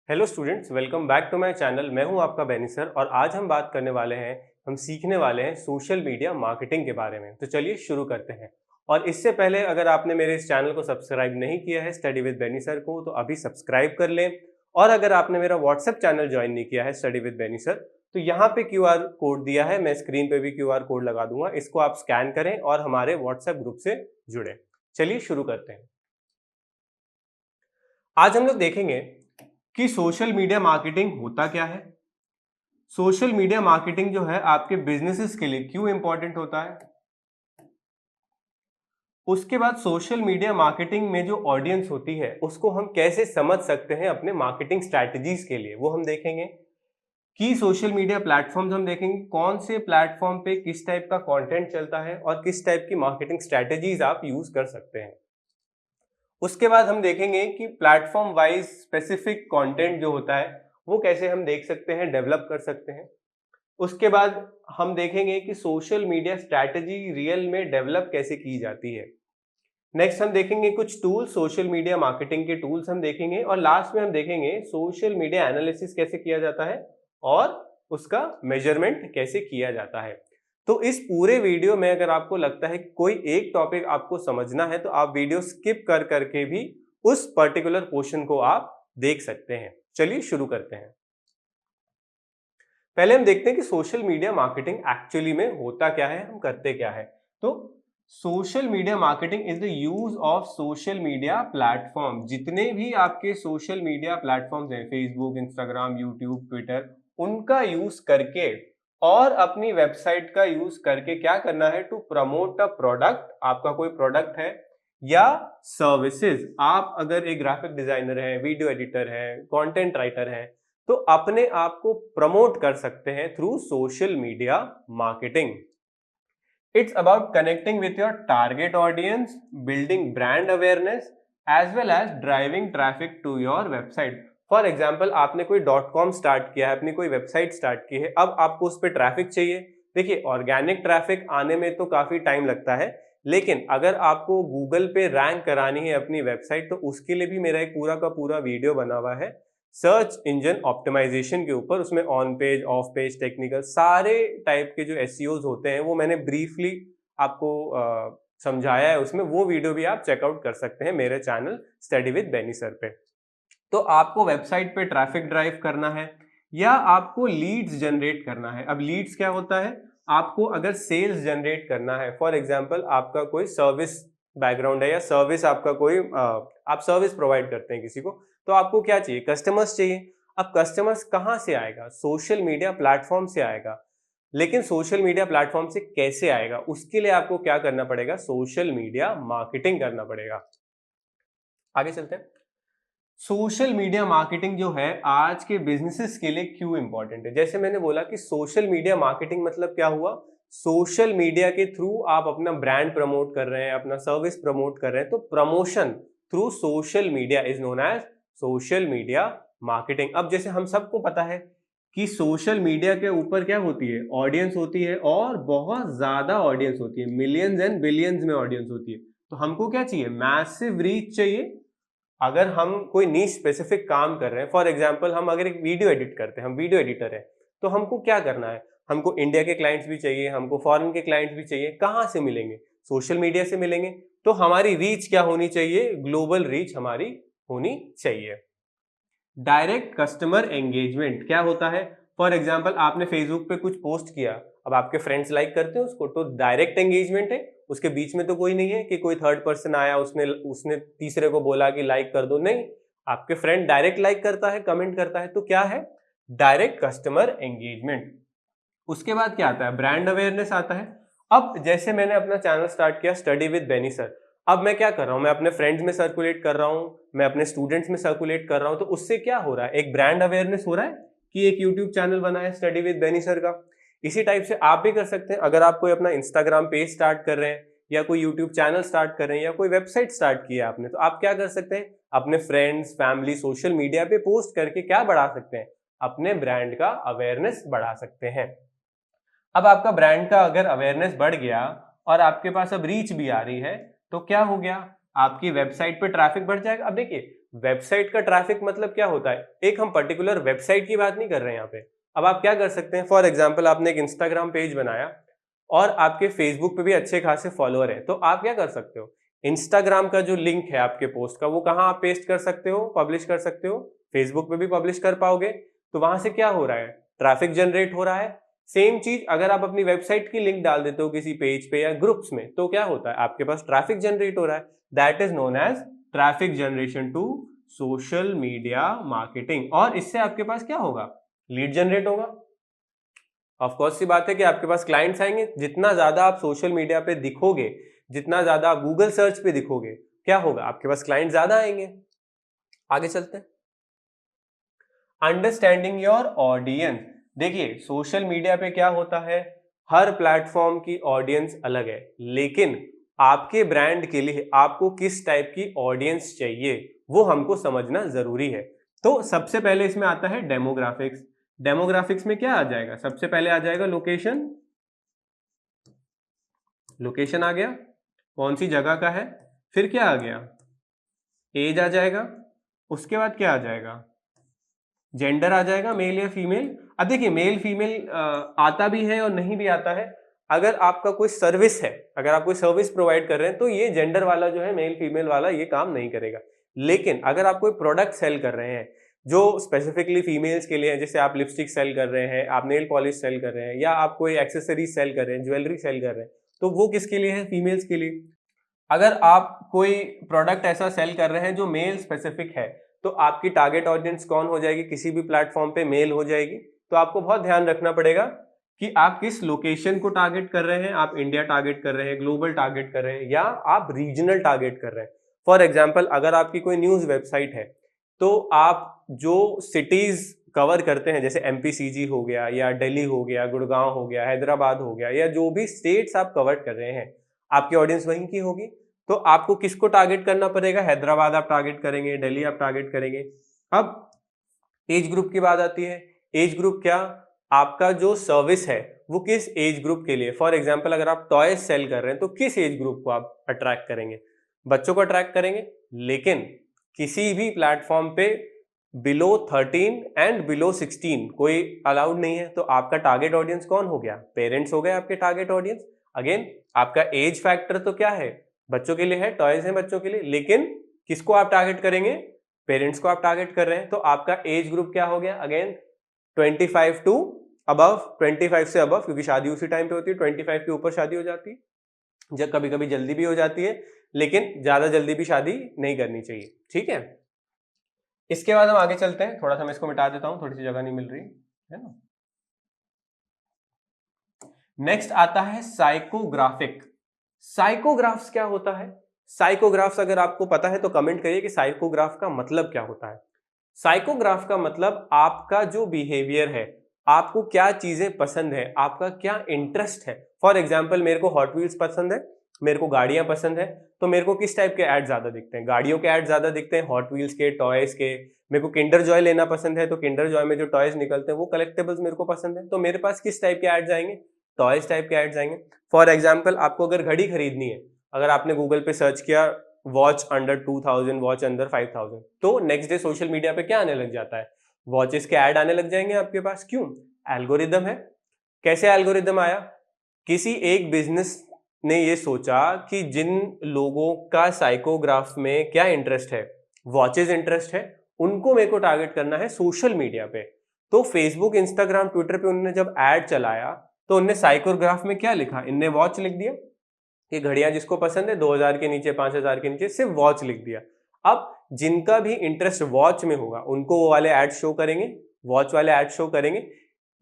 Hello students, welcome back to my channel. मैं हूं आपका बेनी सर और आज हम बात करने वाले हैं, हम सीखने वाले हैं सोशल मीडिया मार्केटिंग के बारे में। तो चलिए शुरू करते हैं। और इससे पहले अगर आपने मेरे इस चैनल को सब्सक्राइब नहीं किया है स्टडी विद बेनी सर को, तो अभी सब्सक्राइब कर लें। और अगर आपने मेरा व्हाट्सएप चैनल ज्वाइन नहीं किया है स्टडी विद बेनी सर, तो यहाँ पे QR कोड दिया है, मैं स्क्रीन पे भी QR कोड लगा दूंगा, इसको आप स्कैन करें और हमारे व्हाट्सएप ग्रुप से जुड़े। चलिए शुरू करते हैं। आज हम लोग देखेंगे कि सोशल मीडिया मार्केटिंग होता क्या है, सोशल मीडिया मार्केटिंग जो है आपके बिजनेसेस के लिए क्यों इंपॉर्टेंट होता है। उसके बाद सोशल मीडिया मार्केटिंग में जो ऑडियंस होती है उसको हम कैसे समझ सकते हैं अपने मार्केटिंग स्ट्रैटेजीज के लिए, वो हम देखेंगे। कि सोशल मीडिया प्लेटफॉर्म्स हम देखेंगे, कौन से प्लेटफॉर्म पे किस टाइप का कंटेंट चलता है और किस टाइप की मार्केटिंग स्ट्रैटेजीज आप यूज कर सकते हैं। उसके बाद हम देखेंगे कि प्लेटफॉर्म वाइज स्पेसिफिक कंटेंट जो होता है वो कैसे हम देख सकते हैं, डेवलप कर सकते हैं। उसके बाद हम देखेंगे कि सोशल मीडिया स्ट्रैटेजी रियल में डेवलप कैसे की जाती है। नेक्स्ट हम देखेंगे कुछ टूल्स, सोशल मीडिया मार्केटिंग के टूल्स हम देखेंगे। और लास्ट में हम देखेंगे सोशल मीडिया एनालिसिस कैसे किया जाता है और उसका मेजरमेंट कैसे किया जाता है। तो इस पूरे वीडियो में अगर आपको लगता है कि कोई एक टॉपिक आपको समझना है तो आप वीडियो स्किप कर करके भी उस पर्टिकुलर पोर्शन को आप देख सकते हैं। चलिए शुरू करते हैं। पहले हम देखते हैं कि सोशल मीडिया मार्केटिंग एक्चुअली में होता क्या है, हम करते क्या है। तो social media marketing is the use of social media platform. जितने भी आपके सोशल मीडिया प्लेटफॉर्म्स हैं, फेसबुक, इंस्टाग्राम, यूट्यूब, ट्विटर, उनका यूज करके और अपनी वेबसाइट का यूज करके क्या करना है, टू प्रमोट अ प्रोडक्ट। आपका कोई प्रोडक्ट है या सर्विसेज, आप अगर एक ग्राफिक डिजाइनर है, वीडियो एडिटर है, कंटेंट राइटर है, तो अपने आप को प्रमोट कर सकते हैं through social media marketing. It's about connecting with your target audience, building brand awareness as well as driving traffic to your website. For example, आपने कोई .com स्टार्ट किया है, अपनी कोई वेबसाइट स्टार्ट की है, अब आपको उस पर ट्रैफिक चाहिए। देखिए, ऑर्गेनिक ट्रैफिक आने में तो काफी टाइम लगता है, लेकिन अगर आपको गूगल पे रैंक करानी है अपनी वेबसाइट, तो उसके लिए भी मेरा एक पूरा का पूरा वीडियो बना हुआ है सर्च इंजन ऑप्टिमाइजेशन के ऊपर। उसमें on page, of page, technical, सारे टाइप के जो एसईओज होते हैं वो मैंने ब्रीफली आपको समझाया है उसमें। वो वीडियो भी आप चेकआउट कर सकते हैं मेरे channel study with Beni sir पे। तो आपको वेबसाइट पे ट्रैफिक ड्राइव करना है या आपको लीड्स जनरेट करना है। अब लीड्स क्या होता है, आपको अगर सेल्स जनरेट करना है, फॉर एग्जांपल आपका कोई सर्विस बैकग्राउंड है या सर्विस आपका कोई आप सर्विस प्रोवाइड करते हैं किसी को, तो आपको क्या चाहिए, कस्टमर्स चाहिए। अब कस्टमर्स कहाँ से आएगा, सोशल मीडिया प्लेटफॉर्म से आएगा। लेकिन सोशल मीडिया प्लेटफॉर्म से कैसे आएगा, उसके लिए आपको क्या करना पड़ेगा, सोशल मीडिया मार्केटिंग करना पड़ेगा। आगे चलते हैं। सोशल मीडिया मार्केटिंग जो है आज के बिजनेसेस के लिए क्यों इंपॉर्टेंट है। जैसे मैंने बोला कि सोशल मीडिया मार्केटिंग मतलब क्या हुआ, सोशल मीडिया के थ्रू आप अपना ब्रांड प्रमोट कर रहे हैं, अपना सर्विस प्रमोट कर रहे हैं, तो promotion through social media is known as social media marketing. अब जैसे हम सबको पता है कि सोशल मीडिया के ऊपर क्या होती है, ऑडियंस होती है, और बहुत ज्यादा ऑडियंस होती है, मिलियंस एंड बिलियंस में ऑडियंस होती है। तो हमको क्या चाहिए, मैसिव रीच चाहिए। अगर हम कोई नीश स्पेसिफिक काम कर रहे हैं, फॉर एग्जांपल हम अगर एक वीडियो एडिट करते हैं, हम वीडियो एडिटर हैं, तो हमको क्या करना है, हमको इंडिया के क्लाइंट्स भी चाहिए, हमको फॉरेन के क्लाइंट्स भी चाहिए। कहाँ से मिलेंगे, सोशल मीडिया से मिलेंगे। तो हमारी रीच क्या होनी चाहिए, ग्लोबल रीच हमारी होनी चाहिए। डायरेक्ट कस्टमर एंगेजमेंट क्या होता है, फॉर एग्जाम्पल आपने फेसबुक पे कुछ पोस्ट किया, अब आपके फ्रेंड्स लाइक करते हैं उसको, तो डायरेक्ट एंगेजमेंट है। उसके बीच में तो कोई नहीं है कि कोई थर्ड पर्सन आया, उसने उसने तीसरे को बोला कि लाइक कर दो, नहीं। आपके फ्रेंड डायरेक्ट लाइक करता है, कमेंट करता है, तो क्या है, डायरेक्ट कस्टमर एंगेजमेंट। उसके बाद क्या आता है, ब्रांड अवेयरनेस आता है। अब जैसे मैंने अपना चैनल स्टार्ट किया स्टडी विद बेनी सर, अब मैं क्या कर रहा हूं, मैं अपने फ्रेंड्स में सर्कुलेट कर रहा हूं, मैं अपने स्टूडेंट्स में सर्कुलेट कर रहा हूं, तो उससे क्या हो रहा है, एक ब्रांड अवेयरनेस हो रहा है कि एक यूट्यूब चैनल बना है स्टडी विद बेनी सर का। इसी टाइप से आप भी कर सकते हैं। अगर आप कोई अपना इंस्टाग्राम पेज स्टार्ट कर रहे हैं या कोई यूट्यूब चैनल स्टार्ट कर रहे हैं या कोई वेबसाइट स्टार्ट किया है आपने, तो आप क्या कर सकते हैं, अपने फ्रेंड्स, फैमिली, सोशल मीडिया पे पोस्ट करके क्या बढ़ा सकते हैं, अपने ब्रांड का अवेयरनेस बढ़ा सकते हैं। अब आपका ब्रांड का अगर अवेयरनेस बढ़ गया और आपके पास अब रीच भी आ रही है, तो क्या हो गया, आपकी वेबसाइट पे ट्रैफिक बढ़ जाएगा। अब देखिए, वेबसाइट का ट्रैफिक मतलब क्या होता है, एक हम पर्टिकुलर वेबसाइट की बात नहीं कर रहे हैं यहाँ पे। अब आप क्या कर सकते हैं, फॉर एग्जाम्पल आपने एक इंस्टाग्राम पेज बनाया और आपके फेसबुक पे भी अच्छे खासे फॉलोअर है, तो आप क्या कर सकते हो, इंस्टाग्राम का जो लिंक है आपके पोस्ट का वो कहाँ आप पेस्ट कर सकते हो, पब्लिश कर सकते हो, फेसबुक पे भी पब्लिश कर पाओगे। तो वहां से क्या हो रहा है, ट्रैफिक जनरेट हो रहा है। सेम चीज अगर आप अपनी वेबसाइट की लिंक डाल देते हो किसी पेज पे या ग्रुप्स में, तो क्या होता है, आपके पास ट्रैफिक जनरेट हो रहा है। That is known as traffic generation to social media marketing. और इससे आपके पास क्या होगा, लीड जनरेट होगा। ऑफ कोर्स सी बात है कि आपके पास क्लाइंट्स आएंगे, जितना ज्यादा आप सोशल मीडिया पे दिखोगे, जितना ज्यादा आप गूगल सर्च पे दिखोगे, क्या होगा, आपके पास क्लाइंट ज्यादा आएंगे। आगे चलते हैं, अंडरस्टैंडिंग योर ऑडियंस। देखिए सोशल मीडिया पे क्या होता है, हर प्लेटफॉर्म की ऑडियंस अलग है, लेकिन आपके ब्रांड के लिए आपको किस टाइप की ऑडियंस चाहिए वो हमको समझना जरूरी है। तो सबसे पहले इसमें आता है डेमोग्राफिक्स। डेमोग्राफिक्स में क्या आ जाएगा, सबसे पहले आ जाएगा लोकेशन। लोकेशन आ गया, कौन सी जगह का है। फिर क्या आ गया, एज आ जाएगा। उसके बाद क्या आ जाएगा, जेंडर आ जाएगा, मेल या फीमेल। अब देखिए मेल फीमेल आता भी है और नहीं भी आता है। अगर आपका कोई सर्विस है, अगर आप कोई सर्विस प्रोवाइड कर रहे हैं, तो ये जेंडर वाला जो है, मेल फीमेल वाला, ये काम नहीं करेगा। लेकिन अगर आप कोई प्रोडक्ट सेल कर रहे हैं जो स्पेसिफिकली फीमेल्स के लिए है, जैसे आप लिपस्टिक सेल कर रहे हैं, आप नेल पॉलिश सेल कर रहे हैं, या आप कोई एक्सेसरीज सेल कर रहे हैं, ज्वेलरी सेल कर रहे हैं, तो वो किसके लिए है, फीमेल्स के लिए। अगर आप कोई प्रोडक्ट ऐसा सेल कर रहे हैं जो मेल स्पेसिफिक है, तो आपकी टारगेट ऑडियंस कौन हो जाएगी, किसी भी प्लेटफॉर्म पे मेल हो जाएगी। तो आपको बहुत ध्यान रखना पड़ेगा कि आप किस लोकेशन को टारगेट कर रहे हैं, आप इंडिया टारगेट कर रहे हैं, ग्लोबल टारगेट कर रहे हैं, या आप रीजनल टारगेट कर रहे हैं। फॉर एग्जाम्पल अगर आपकी कोई न्यूज वेबसाइट है, तो आप जो सिटीज कवर करते हैं, जैसे एमपीसीजी हो गया, या दिल्ली हो गया, गुड़गांव हो गया, हैदराबाद हो गया, या जो भी स्टेट्स आप कवर कर रहे हैं, आपकी ऑडियंस वहीं की होगी। तो आपको किसको टारगेट करना पड़ेगा, हैदराबाद आप टारगेट करेंगे, दिल्ली आप टारगेट करेंगे। अब एज ग्रुप की बात आती है। एज ग्रुप क्या, आपका जो सर्विस है वो किस एज ग्रुप के लिए। फॉर एग्जांपल अगर आप टॉयज सेल कर रहे हैं, तो किस एज ग्रुप को आप अट्रैक्ट करेंगे, बच्चों को अट्रैक्ट करेंगे। लेकिन किसी भी प्लेटफॉर्म पे बिलो 13 एंड बिलो 16 कोई अलाउड नहीं है। तो आपका टारगेट ऑडियंस कौन हो गया, पेरेंट्स हो गए आपके टारगेट ऑडियंस। अगेन आपका एज फैक्टर तो क्या है, बच्चों के लिए है, टॉयज है बच्चों के लिए, लेकिन किसको आप टारगेट करेंगे, पेरेंट्स को आप टारगेट कर रहे हैं। तो आपका एज ग्रुप क्या हो गया, अगेन 25 टू अबव, 25 से अबव, क्योंकि शादी उसी टाइम पे होती है, 25 के ऊपर शादी हो जाती है। जब कभी कभी जल्दी भी हो जाती है, लेकिन ज्यादा जल्दी भी शादी नहीं करनी चाहिए, ठीक है। इसके बाद हम आगे चलते हैं, थोड़ा सा मैं इसको मिटा देता हूं, थोड़ी सी जगह नहीं मिल रही है ना। नेक्स्ट आता है साइकोग्राफिक। साइकोग्राफ्स क्या होता है, साइकोग्राफ्स अगर आपको पता है तो कमेंट करिए कि साइकोग्राफ का मतलब क्या होता है। साइकोग्राफ का मतलब आपका जो बिहेवियर है, आपको क्या चीजें पसंद है, आपका क्या इंटरेस्ट है। फॉर एग्जाम्पल मेरे को हॉट व्हील्स पसंद है, मेरे को गाड़ियां पसंद है, तो मेरे को किस टाइप के एड ज्यादा दिखते हैं, गाड़ियों के एड ज्यादा दिखते हैं, हॉट व्हील्स के, टॉयज के। मेरे को किंडर जॉय लेना पसंद है, तो किंडर जॉय में जो टॉयज निकलते हैं वो कलेक्टेबल्स मेरे को पसंद है, तो मेरे पास किस टाइप के एड्स आएंगे, टॉयज टाइप के एड्स आएंगे। फॉर एग्जाम्पल आपको अगर घड़ी खरीदनी है, अगर आपने गूगल पे सर्च किया वॉच अंडर 2000, वॉच अंडर 5000, तो नेक्स्ट डे सोशल मीडिया पे क्या आने लग जाता है, वॉचेस के ऐड आने लग जाएंगे आपके पास। क्यों, एल्गोरिदम है। कैसे एल्गोरिदम आया, किसी एक बिजनेस ने ये सोचा कि जिन लोगों का साइकोग्राफ में क्या इंटरेस्ट है, वॉचेस इंटरेस्ट है, उनको मेरे को टारगेट करना है सोशल मीडिया पे। तो फेसबुक, इंस्टाग्राम, ट्विटर पे उन्होंने जब ऐड चलाया, तो उनने साइकोग्राफ में क्या लिखा, इनने वॉच लिख दिया कि घड़ियां जिसको पसंद है 2000 के नीचे, 5000 के नीचे, सिर्फ वॉच लिख दिया। अब जिनका भी इंटरेस्ट वॉच में होगा उनको वो वाले एड शो करेंगे, वॉच वाले एड शो करेंगे।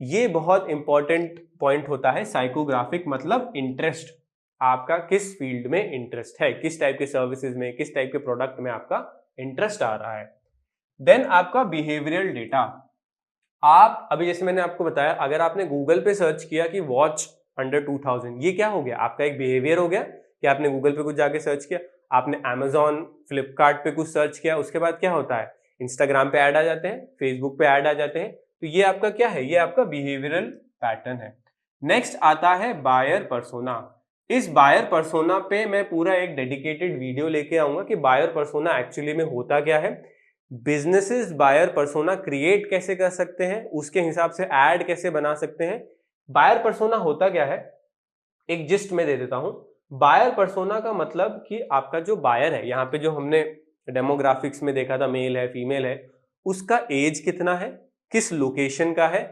ये बहुत इंपॉर्टेंट पॉइंट होता है, साइकोग्राफिक मतलब इंटरेस्ट, आपका किस फील्ड में इंटरेस्ट है, किस टाइप के सर्विसेज में, किस टाइप के प्रोडक्ट में आपका इंटरेस्ट आ रहा है। देन आपका बिहेवियरल डेटा। आप अभी जैसे मैंने आपको बताया, अगर आपने गूगल पे सर्च किया कि वॉच अंडर 2000, ये क्या हो गया, आपका एक बिहेवियर हो गया कि आपने गूगल पे कुछ जाके सर्च किया, आपने Amazon, फ्लिपकार्ट पे कुछ सर्च किया, उसके बाद क्या होता है, इंस्टाग्राम पे ऐड आ जाते हैं, फेसबुक पे ऐड आ जाते हैं। तो ये आपका क्या है, ये आपका बिहेवियरल पैटर्न है। नेक्स्ट आता है बायर पर्सोना। इस बायर पर्सोना पे मैं पूरा एक डेडिकेटेड वीडियो लेके आऊंगा कि बायर पर्सोना एक्चुअली में होता क्या है। बिजनेसेस बायर पर्सोना क्रिएट कैसे कर सकते हैं, उसके हिसाब से एड कैसे बना सकते हैं। बायर पर्सोना होता क्या है, एक जिस्ट में दे देता हूं। बायर पर्सोना का मतलब कि आपका जो बायर है, यहाँ पे जो हमने डेमोग्राफिक्स में देखा था, मेल है फीमेल है, उसका एज कितना है, किस लोकेशन का है,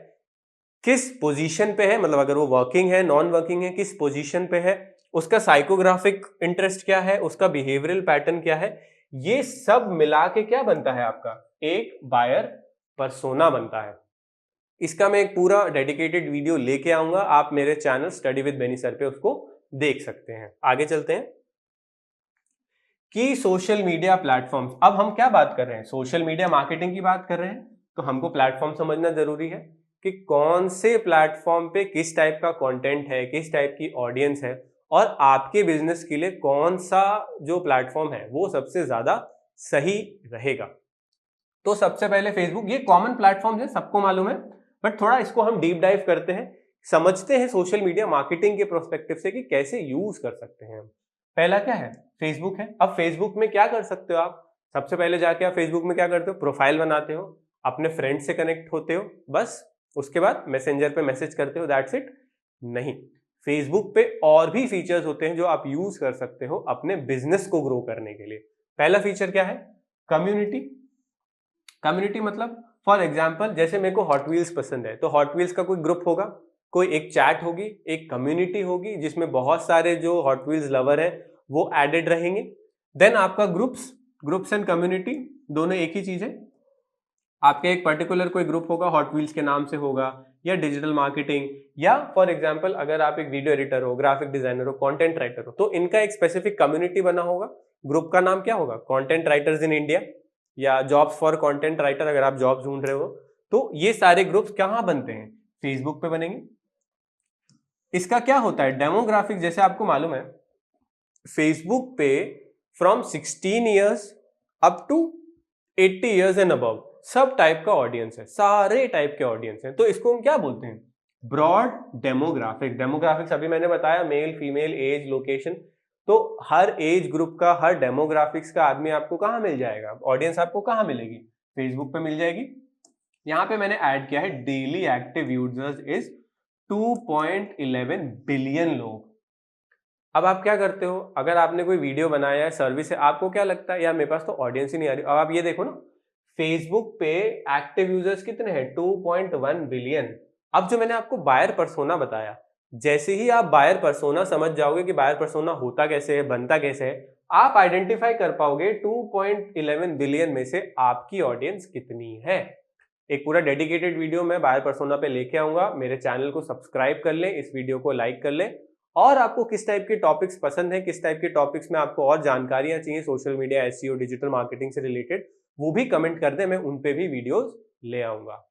किस पोजीशन पे है, मतलब अगर वो वर्किंग है नॉन वर्किंग है, किस पोजीशन पे है, उसका साइकोग्राफिक इंटरेस्ट क्या है, उसका बिहेवियरल पैटर्न क्या है, ये सब मिला के क्या बनता है आपका एक बायर पर्सोना बनता है। इसका मैं एक पूरा डेडिकेटेड वीडियो लेके आऊंगा, आप मेरे channel study with Beni sir पे उसको देख सकते हैं। आगे चलते हैं कि सोशल मीडिया प्लेटफॉर्म्स, अब हम क्या बात कर रहे हैं, सोशल मीडिया मार्केटिंग की बात कर रहे हैं, तो हमको प्लेटफॉर्म समझना जरूरी है कि कौन से प्लेटफॉर्म पे किस टाइप का कंटेंट है, किस टाइप की ऑडियंस है, और आपके बिजनेस के लिए कौन सा जो प्लेटफॉर्म है वो सबसे ज्यादा सही रहेगा। तो सबसे पहले फेसबुक, ये कॉमन प्लेटफॉर्म है, सबको मालूम है, बट थोड़ा इसको हम डीप डाइव करते हैं, समझते हैं सोशल मीडिया मार्केटिंग के प्रोस्पेक्टिव से कि कैसे यूज कर सकते हैं हम। पहला क्या है, फेसबुक है। अब फेसबुक में क्या कर सकते हो आप, सबसे पहले जाके आप फेसबुक में क्या करते हो, प्रोफाइल बनाते हो, अपने फ्रेंड से कनेक्ट होते हो, बस उसके बाद मैसेंजर पे मैसेज करते हो, दैट्स इट। नहीं, फेसबुक पे और भी फीचर्स होते हैं जो आप यूज कर सकते हो अपने बिजनेस को ग्रो करने के लिए। पहला फीचर क्या है, कम्युनिटी। कम्युनिटी मतलब फॉर एग्जाम्पल जैसे मेरे को हॉट व्हील्स पसंद है, तो हॉट व्हील्स का कोई ग्रुप होगा, कोई एक चैट होगी, एक कम्युनिटी होगी जिसमें बहुत सारे जो हॉट व्हील्स लवर है वो एडेड रहेंगे। देन आपका ग्रुप्स एंड कम्युनिटी दोनों एक ही चीज है। आपके एक पर्टिकुलर कोई ग्रुप होगा, हॉट व्हील्स के नाम से होगा, या डिजिटल मार्केटिंग, या फॉर एग्जाम्पल अगर आप एक वीडियो एडिटर हो, ग्राफिक डिजाइनर हो, कंटेंट राइटर हो, तो इनका एक स्पेसिफिक कम्युनिटी बना होगा। ग्रुप का नाम क्या होगा, कंटेंट राइटर्स इन इंडिया, या जॉब्स फॉर कंटेंट राइटर अगर आप जॉब ढूंढ रहे हो। तो ये सारे ग्रुप्स कहाँ बनते हैं, फेसबुक पे बनेंगे। इसका क्या होता है, डेमोग्राफिक, जैसे आपको मालूम है फेसबुक पे from 16 years up to 80 years and above सब टाइप का ऑडियंस है, सारे टाइप के ऑडियंस है। तो इसको हम क्या बोलते हैं, ब्रॉड डेमोग्राफिक। डेमोग्राफिक्स अभी मैंने बताया, मेल फीमेल एज लोकेशन, तो हर एज ग्रुप का, हर डेमोग्राफिक्स का आदमी आपको कहाँ मिल जाएगा, ऑडियंस आपको कहाँ मिलेगी, फेसबुक पे मिल जाएगी। यहाँ पे मैंने ऐड किया है daily active users is 2.11 billion लोग। अब आप क्या करते हो, अगर आपने कोई वीडियो बनाया है, सर्विस है, आपको क्या लगता है यार मेरे पास तो ऑडियंस ही नहीं आ रही। अब आप ये देखो ना, फेसबुक पे एक्टिव यूजर्स कितने हैं, 2.1 बिलियन। अब जो मैंने आपको बायर पर्सोना बताया, जैसे ही आप बायर पर्सोना समझ जाओगे कि बायर पर्सोना होता कैसे है, बनता कैसे है, आप आइडेंटिफाई कर पाओगे 2.11 बिलियन में से आपकी ऑडियंस कितनी है। एक पूरा डेडिकेटेड वीडियो मैं बायर पर्सोना पे लेके आऊंगा, मेरे चैनल को सब्सक्राइब कर ले, इस वीडियो को लाइक कर ले, और आपको किस टाइप के टॉपिक्स पसंद है, किस टाइप के टॉपिक्स में आपको और जानकारियां चाहिए social media, SEO, digital marketing से रिलेटेड, वो भी कमेंट कर दे, मैं उन पे भी वीडियोस ले आऊंगा।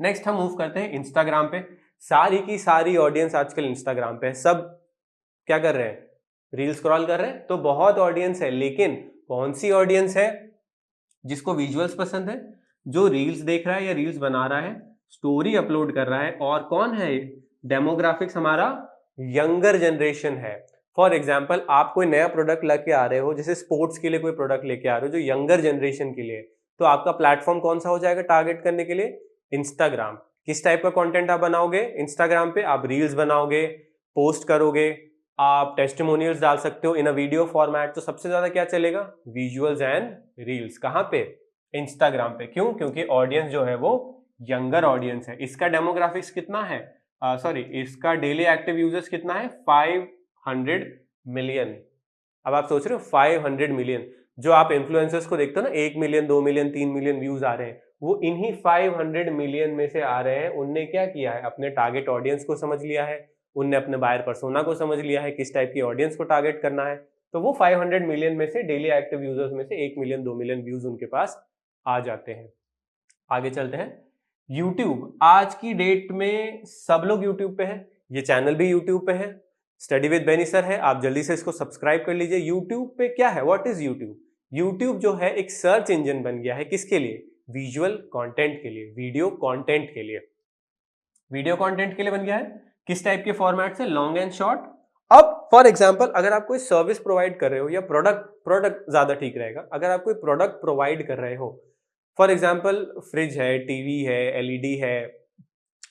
नेक्स्ट हम मूव करते हैं इंस्टाग्राम पे। सारी की सारी ऑडियंस आजकल इंस्टाग्राम पे है, सब क्या कर रहे हैं, रील स्क्रॉल कर रहे हैं। तो बहुत ऑडियंस है, लेकिन कौन सी ऑडियंस है, जिसको विजुअल्स पसंद है, जो रील्स देख रहा है या रील्स बना रहा है, स्टोरी अपलोड कर रहा है, और कौन है, डेमोग्राफिक्स हमारा यंगर जनरेशन है। फॉर एग्जाम्पल आप कोई नया प्रोडक्ट लेके आ रहे हो, जैसे स्पोर्ट्स के लिए कोई प्रोडक्ट लेके आ रहे हो जो यंगर जनरेशन के लिए, तो आपका प्लेटफॉर्म कौन सा हो जाएगा टारगेट करने के लिए, इंस्टाग्राम। किस टाइप का कंटेंट आप बनाओगे इंस्टाग्राम पे, आप रील्स बनाओगे, पोस्ट करोगे, आप टेस्टिमोनियल्स डाल सकते हो इन अ वीडियो फॉर्मेट। तो सबसे ज्यादा क्या चलेगा, विजुअल्स एंड रील्स। कहां पे, इंस्टाग्राम पे। क्यों, क्योंकि ऑडियंस जो है वो यंगर ऑडियंस है। इसका डेमोग्राफिक्स कितना है, सॉरी इसका डेली एक्टिव यूजर्स कितना है, 500 मिलियन। अब आप सोच रहे हो 500 मिलियन, जो आप इन्फ्लुएंसर्स को देखते हो ना, 1 मिलियन 2 मिलियन 3 मिलियन व्यूज आ रहे हैं, वो इन्हीं 500 मिलियन में से आ रहे हैं। उनने क्या किया है, अपने टारगेट ऑडियंस को समझ लिया है, उनने अपने बायर पर्सोना को समझ लिया है, किस टाइप की ऑडियंस को टारगेट करना है। तो वो 500 मिलियन में से डेली एक्टिव यूजर्स में से 1 मिलियन 2 मिलियन व्यूज उनके पास आ जाते हैं। आगे चलते हैं, यूट्यूब। आज की डेट में सब लोग यूट्यूब पे हैं, ये चैनल भी यूट्यूब पे है, स्टडी विद बेनी सर है, आप जल्दी से इसको सब्सक्राइब कर लीजिए। यूट्यूब पे क्या है, व्हाट इज यूट्यूब, यूट्यूब जो है एक सर्च इंजन बन गया है, किसके लिए, विजुअल कंटेंट के लिए, वीडियो कंटेंट के लिए। वीडियो कंटेंट के लिए बन गया है, किस टाइप के फॉर्मेट से, लॉन्ग एंड शॉर्ट। अब फॉर एग्जांपल अगर आप कोई सर्विस प्रोवाइड कर रहे हो, या प्रोडक्ट ज्यादा ठीक रहेगा, अगर आप कोई प्रोडक्ट प्रोवाइड कर रहे हो, फॉर एग्जाम्पल फ्रिज है, टीवी है, एलईडी है,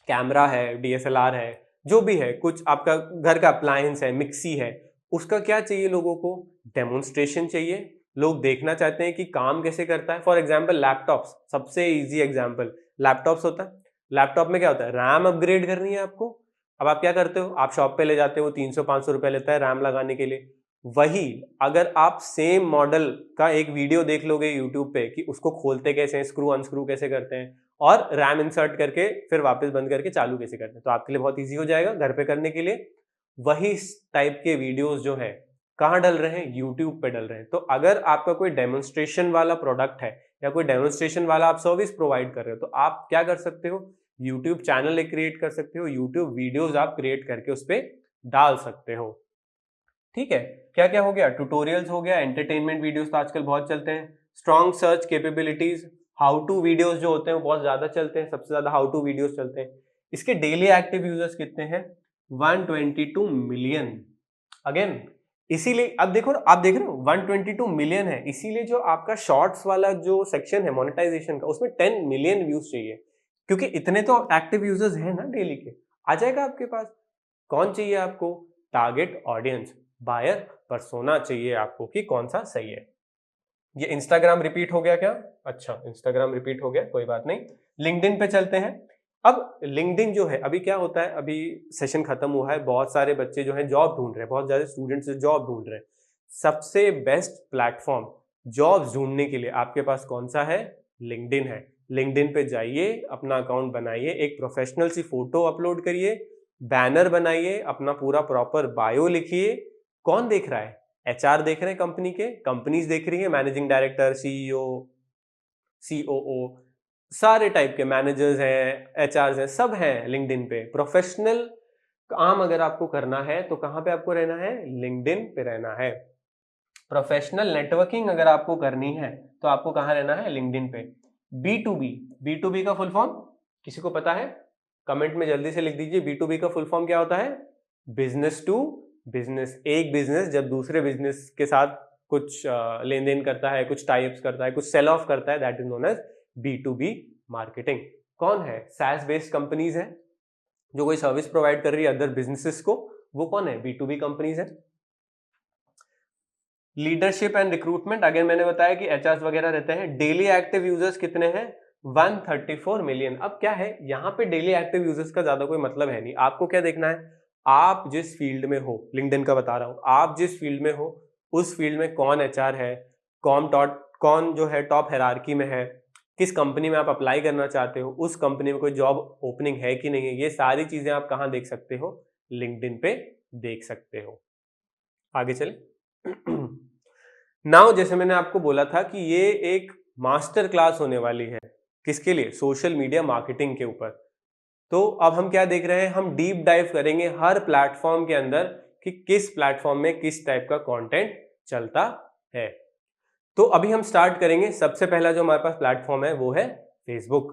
कैमरा है, डीएसएलआर है, जो भी है, कुछ आपका घर का अप्लायंस है, मिक्सी है, उसका क्या चाहिए लोगों को? डेमोन्स्ट्रेशन चाहिए। लोग देखना चाहते हैं कि काम कैसे करता है। फॉर एग्जाम्पल लैपटॉप्स, सबसे इजी एग्जाम्पल लैपटॉप्स होता है। लैपटॉप में क्या होता है? रैम अपग्रेड करनी है आपको। अब आप क्या करते हो? आप शॉप पे ले जाते हो, 300-500 रुपए लेता है रैम लगाने के लिए। वही अगर आप सेम मॉडल का एक वीडियो देख लोगे यूट्यूब पे कि उसको खोलते कैसे हैं, स्क्रू अनस्क्रू कैसे करते हैं और रैम इंसर्ट करके फिर वापस बंद करके चालू कैसे करते हैं, तो आपके लिए बहुत इजी हो जाएगा घर पे करने के लिए। वही टाइप के वीडियोस जो हैं कहाँ डल रहे हैं? यूट्यूब पे डल रहे हैं। तो अगर आपका कोई डेमोन्स्ट्रेशन वाला प्रोडक्ट है या कोई डेमोन्स्ट्रेशन वाला आप सर्विस प्रोवाइड कर रहे हो, तो आप क्या कर सकते हो? यूट्यूब चैनल एक क्रिएट कर सकते हो, यूट्यूब वीडियोस आप क्रिएट करके उस पर डाल सकते हो। ठीक है, क्या क्या हो गया? ट्यूटोरियल्स हो गया, एंटरटेनमेंट वीडियोस तो आजकल बहुत चलते हैं, strong search capabilities, how to videos जो होते हैं वो बहुत ज्यादा चलते हैं, सबसे ज्यादा हाउ टू वीडियोस चलते हैं। इसके डेली एक्टिव यूजर्स कितने हैं? 122 मिलियन। अगेन इसीलिए अब देखो ना, आप देख रहे हो 122 मिलियन है, इसीलिए जो आपका शॉर्ट्स वाला जो सेक्शन है मोनेटाइजेशन का, उसमें 10 मिलियन व्यूज चाहिए, क्योंकि इतने तो एक्टिव यूजर्स हैं ना डेली के। आ जाएगा आपके पास। कौन चाहिए आपको? टारगेट ऑडियंस, बायर पर्सोना चाहिए आपको कि कौन सा सही है। ये इंस्टाग्राम रिपीट हो गया क्या? अच्छा, इंस्टाग्राम रिपीट हो गया, कोई बात नहीं। लिंक्डइन पे चलते हैं। अब लिंक्डइन जो है, अभी क्या होता है, अभी सेशन खत्म हुआ है, बहुत सारे बच्चे जो हैं जॉब ढूंढ रहे हैं, बहुत ज्यादा स्टूडेंट्स जॉब ढूंढ रहे हैं। सबसे बेस्ट प्लेटफॉर्म जॉब ढूंढने के लिए आपके पास कौन सा है? लिंक्डइन है। लिंक्डइन पे जाइए, अपना अकाउंट बनाइए, एक प्रोफेशनल सी फोटो अपलोड करिए, बैनर बनाइए, अपना पूरा प्रॉपर बायो लिखिए। कौन देख रहा है? एचआर देख रहे हैं कंपनी के, कंपनीज देख रही है, मैनेजिंग डायरेक्टर, सीईओ, सीओओ, सारे टाइप के मैनेजर्स हैं, एचआर हैं, सब हैं लिंक्डइन पे। प्रोफेशनल काम अगर आपको करना है तो कहां पे आपको रहना है? लिंक्डइन पे रहना है। प्रोफेशनल नेटवर्किंग अगर आपको करनी है तो आपको कहां रहना है? लिंक्डइन पे। बी टू बी का फुल फॉर्म किसी को पता है? कमेंट में जल्दी से लिख दीजिए। बी का फुल फॉर्म क्या होता है? Business to business. एक बिजनेस जब दूसरे बिजनेस के साथ कुछ लेन देन करता है, कुछ टाइप्स करता है, कुछ सेल ऑफ करता है, that is known as B marketing. कौन है? सैस बेस्ड कंपनीज है जो कोई सर्विस प्रोवाइड कर रही है अदर बिजनेसेस को, वो कौन है? बी कंपनीज है। लीडरशिप एंड रिक्रूटमेंट, अगेन मैंने बताया कि एचआर वगैरह रहते हैं। डेली एक्टिव यूजर्स कितने हैं? 134 मिलियन। अब क्या है, यहाँ पे डेली एक्टिव यूजर्स का ज्यादा कोई मतलब है नहीं। आपको क्या देखना है? आप जिस फील्ड में हो, लिंक्डइन का बता रहा हूं, आप जिस फील्ड में हो उस फील्ड में कौन एचआर है, कौन जो है टॉप हायरार्की में है, किस कंपनी में आप अप्लाई करना चाहते हो, उस कंपनी में कोई जॉब ओपनिंग है कि नहीं है, ये सारी चीजें आप कहाँ देख सकते हो? लिंक्डइन पे देख सकते हो। आगे चले। नाउ जैसे मैंने आपको बोला था कि ये एक मास्टर क्लास होने वाली है, किसके लिए? सोशल मीडिया मार्केटिंग के ऊपर। तो अब हम क्या देख रहे हैं? हम डीप डाइव करेंगे हर प्लेटफॉर्म के अंदर कि किस प्लेटफॉर्म में किस टाइप का कंटेंट चलता है। तो अभी हम स्टार्ट करेंगे। सबसे पहला जो हमारे पास प्लेटफॉर्म है वो है फेसबुक।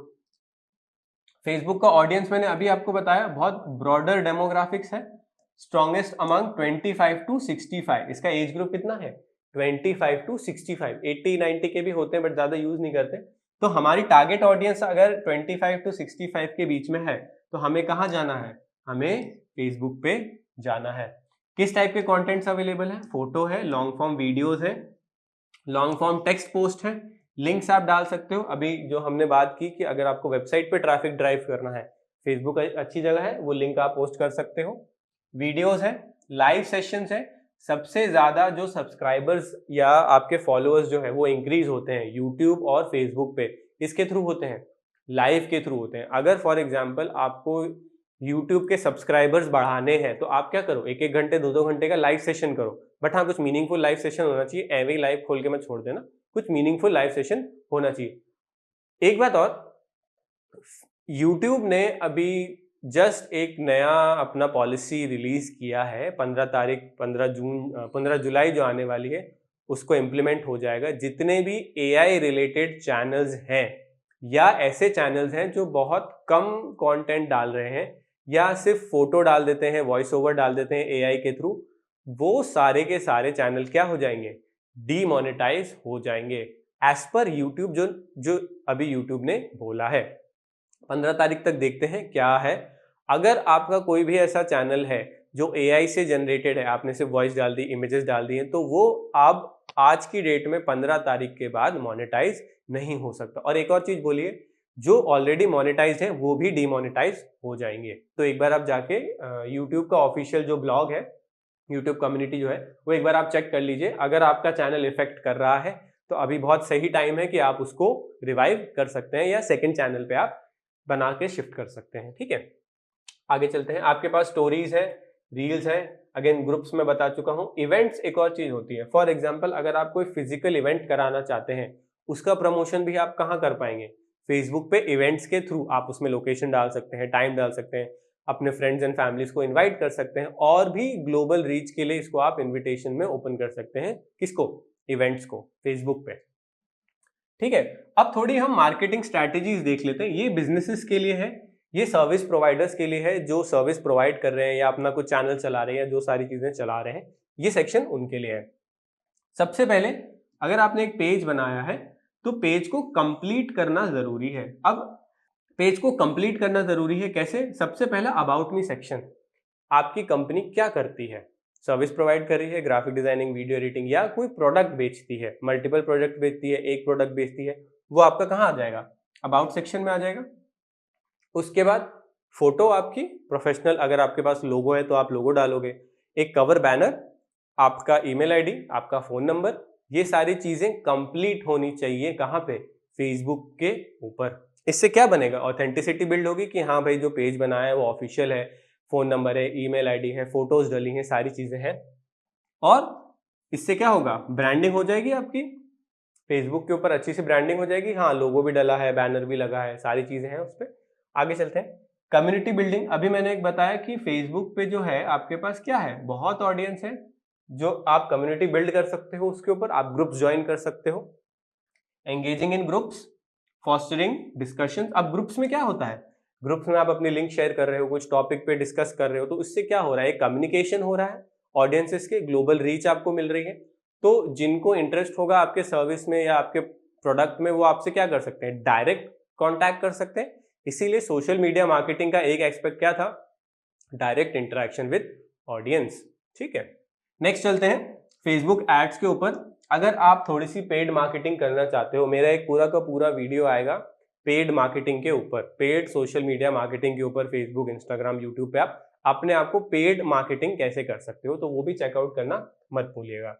फेसबुक का ऑडियंस मैंने अभी आपको बताया बहुत ब्रॉडर डेमोग्राफिक्स है। Strongest among 25 to 65। इसका एज ग्रुप कितना है? 25 टू 65। 80-90 के भी होते हैं बट ज्यादा यूज नहीं करते। तो हमारी टारगेट ऑडियंस अगर 25 टू 65 के बीच में है तो हमें कहाँ जाना है? हमें फेसबुक पे जाना है। किस टाइप के कंटेंट्स अवेलेबल है? फोटो है, लॉन्ग फॉर्म वीडियोस है, लॉन्ग फॉर्म टेक्स्ट पोस्ट है, लिंक्स आप डाल सकते हो। अभी जो हमने बात की कि अगर आपको वेबसाइट पे ट्रैफिक ड्राइव करना है, फेसबुक अच्छी जगह है, वो लिंक आप पोस्ट कर सकते हो। वीडियोस है, लाइव सेशंस है। सबसे ज्यादा जो सब्सक्राइबर्स या आपके फॉलोअर्स जो है वो इंक्रीज होते हैं यूट्यूब और फेसबुक पे, इसके थ्रू होते हैं, लाइव के थ्रू होते हैं। अगर फॉर एग्जांपल आपको यूट्यूब के सब्सक्राइबर्स बढ़ाने हैं तो आप क्या करो? 1-1 घंटे 2-2 घंटे का लाइव सेशन करो। बट हाँ, कुछ मीनिंगफुल लाइव सेशन होना चाहिए, एवे ही लाइव खोल के मत छोड़ देना, कुछ मीनिंगफुल लाइव सेशन होना चाहिए। एक बात और, YouTube ने अभी जस्ट एक नया अपना पॉलिसी रिलीज किया है। 15 जुलाई जो आने वाली है उसको इम्प्लीमेंट हो जाएगा। जितने भी AI रिलेटेड चैनल्स हैं या ऐसे चैनल्स हैं जो बहुत कम कंटेंट डाल रहे हैं या सिर्फ फोटो डाल देते हैं, वॉइस ओवर डाल देते हैं AI के थ्रू, वो सारे के सारे चैनल क्या हो जाएंगे? डीमोनेटाइज हो जाएंगे। एज पर यूट्यूब, जो अभी यूट्यूब ने बोला है। 15 तारीख तक देखते हैं क्या है। अगर आपका कोई भी ऐसा चैनल है जो AI से जनरेटेड है, आपने सिर्फ वॉइस डाल दी, इमेजेस डाल दी हैं, तो वो अब आज की डेट में 15 तारीख के बाद मोनेटाइज नहीं हो सकता। और एक और चीज बोलिए, जो ऑलरेडी मोनेटाइज है वो भी डीमोनेटाइज हो जाएंगे। तो एक बार आप जाके यूट्यूब का ऑफिशियल जो ब्लॉग है, यूट्यूब कम्युनिटी जो है, वो एक बार आप चेक कर लीजिए। अगर आपका चैनल इफेक्ट कर रहा है तो अभी बहुत सही टाइम है कि आप उसको रिवाइव कर सकते हैं या सेकंड चैनल पे आप बना के शिफ्ट कर सकते हैं। ठीक है, आगे चलते हैं। आपके पास स्टोरीज है, रील्स है, अगेन ग्रुप्स में बता चुका हूं। इवेंट्स एक और चीज होती है। फॉर एग्जांपल, अगर आप कोई फिजिकल इवेंट कराना चाहते हैं, उसका प्रमोशन भी आप कहां कर पाएंगे? फेसबुक पे इवेंट्स के थ्रू आप उसमें लोकेशन डाल सकते हैं, टाइम डाल सकते हैं, अपने फ्रेंड्स एंड फैमिलीज को इनवाइट कर सकते हैं, और भी ग्लोबल रीच के लिए इसको आप इन्विटेशन में ओपन कर सकते हैं। किसको? इवेंट्स को, फेसबुक पे। ठीक है, अब थोड़ी हम मार्केटिंग स्ट्रैटेजीज देख लेते हैं। ये बिजनेसेस के लिए है, ये सर्विस प्रोवाइडर्स के लिए है, जो सर्विस प्रोवाइड कर रहे हैं या अपना कुछ चैनल चला रहे हैं, जो सारी चीजें चला रहे हैं, ये सेक्शन उनके लिए है। सबसे पहले, अगर आपने एक पेज बनाया है तो पेज को कंप्लीट करना जरूरी है। अब पेज को कंप्लीट करना जरूरी है कैसे? सबसे पहला, अबाउट मी सेक्शन। आपकी कंपनी क्या करती है? सर्विस प्रोवाइड कर रही है, ग्राफिक डिजाइनिंग, वीडियो एडिटिंग, या कोई प्रोडक्ट बेचती है, मल्टीपल प्रोडक्ट बेचती है, एक प्रोडक्ट बेचती है, वो आपका कहां आ जाएगा? अबाउट सेक्शन में आ जाएगा। उसके बाद फोटो आपकी प्रोफेशनल, अगर आपके पास लोगो है तो आप लोगो डालोगे, एक कवर बैनर, आपका ईमेल आईडी, आपका फोन नंबर, ये सारी चीजें कंप्लीट होनी चाहिए। कहां पे? फेसबुक के ऊपर। इससे क्या बनेगा? ऑथेंटिसिटी बिल्ड होगी कि हाँ भाई, जो पेज बनाया है वो ऑफिशियल है, फोन नंबर है, ईमेल आईडी है, फोटोज डली हैं, सारी चीजें हैं। और इससे क्या होगा? ब्रांडिंग हो जाएगी आपकी, फेसबुक के ऊपर अच्छी सी ब्रांडिंग हो जाएगी। हाँ, लोगो भी डला है, बैनर भी लगा है, सारी चीजें हैं उस पर। आगे चलते हैं। कम्युनिटी बिल्डिंग, अभी मैंने एक बताया कि फेसबुक पे जो है आपके पास क्या है, बहुत ऑडियंस है, जो आप कम्युनिटी बिल्ड कर सकते हो। उसके ऊपर आप ग्रुप्स ज्वाइन कर सकते हो। Engaging in groups, fostering discussion. अब ग्रुप्स में क्या होता है? ग्रुप्स में आप अपनी लिंक शेयर कर रहे हो, कुछ टॉपिक पे डिस्कस कर रहे हो, तो इससे क्या हो रहा है? कम्युनिकेशन हो रहा है, ऑडियंसेस के ग्लोबल रीच आपको मिल रही है। तो जिनको इंटरेस्ट होगा आपके सर्विस में या आपके प्रोडक्ट में, वो आपसे क्या कर सकते हैं? डायरेक्ट कॉन्टैक्ट कर सकते हैं। इसीलिए सोशल मीडिया मार्केटिंग का एक एस्पेक्ट क्या था? Direct interaction with audience. ठीक है, नेक्स्ट चलते हैं फेसबुक एड्स के ऊपर। अगर आप थोड़ी सी पेड मार्केटिंग करना चाहते हो, मेरा एक पूरा का पूरा वीडियो आएगा पेड मार्केटिंग के ऊपर, पेड सोशल मीडिया मार्केटिंग के ऊपर, फेसबुक, इंस्टाग्राम, यूट्यूब पे आप अपने आप को पेड मार्केटिंग कैसे कर सकते हो, तो वो भी चेकआउट करना मत भूलिएगा।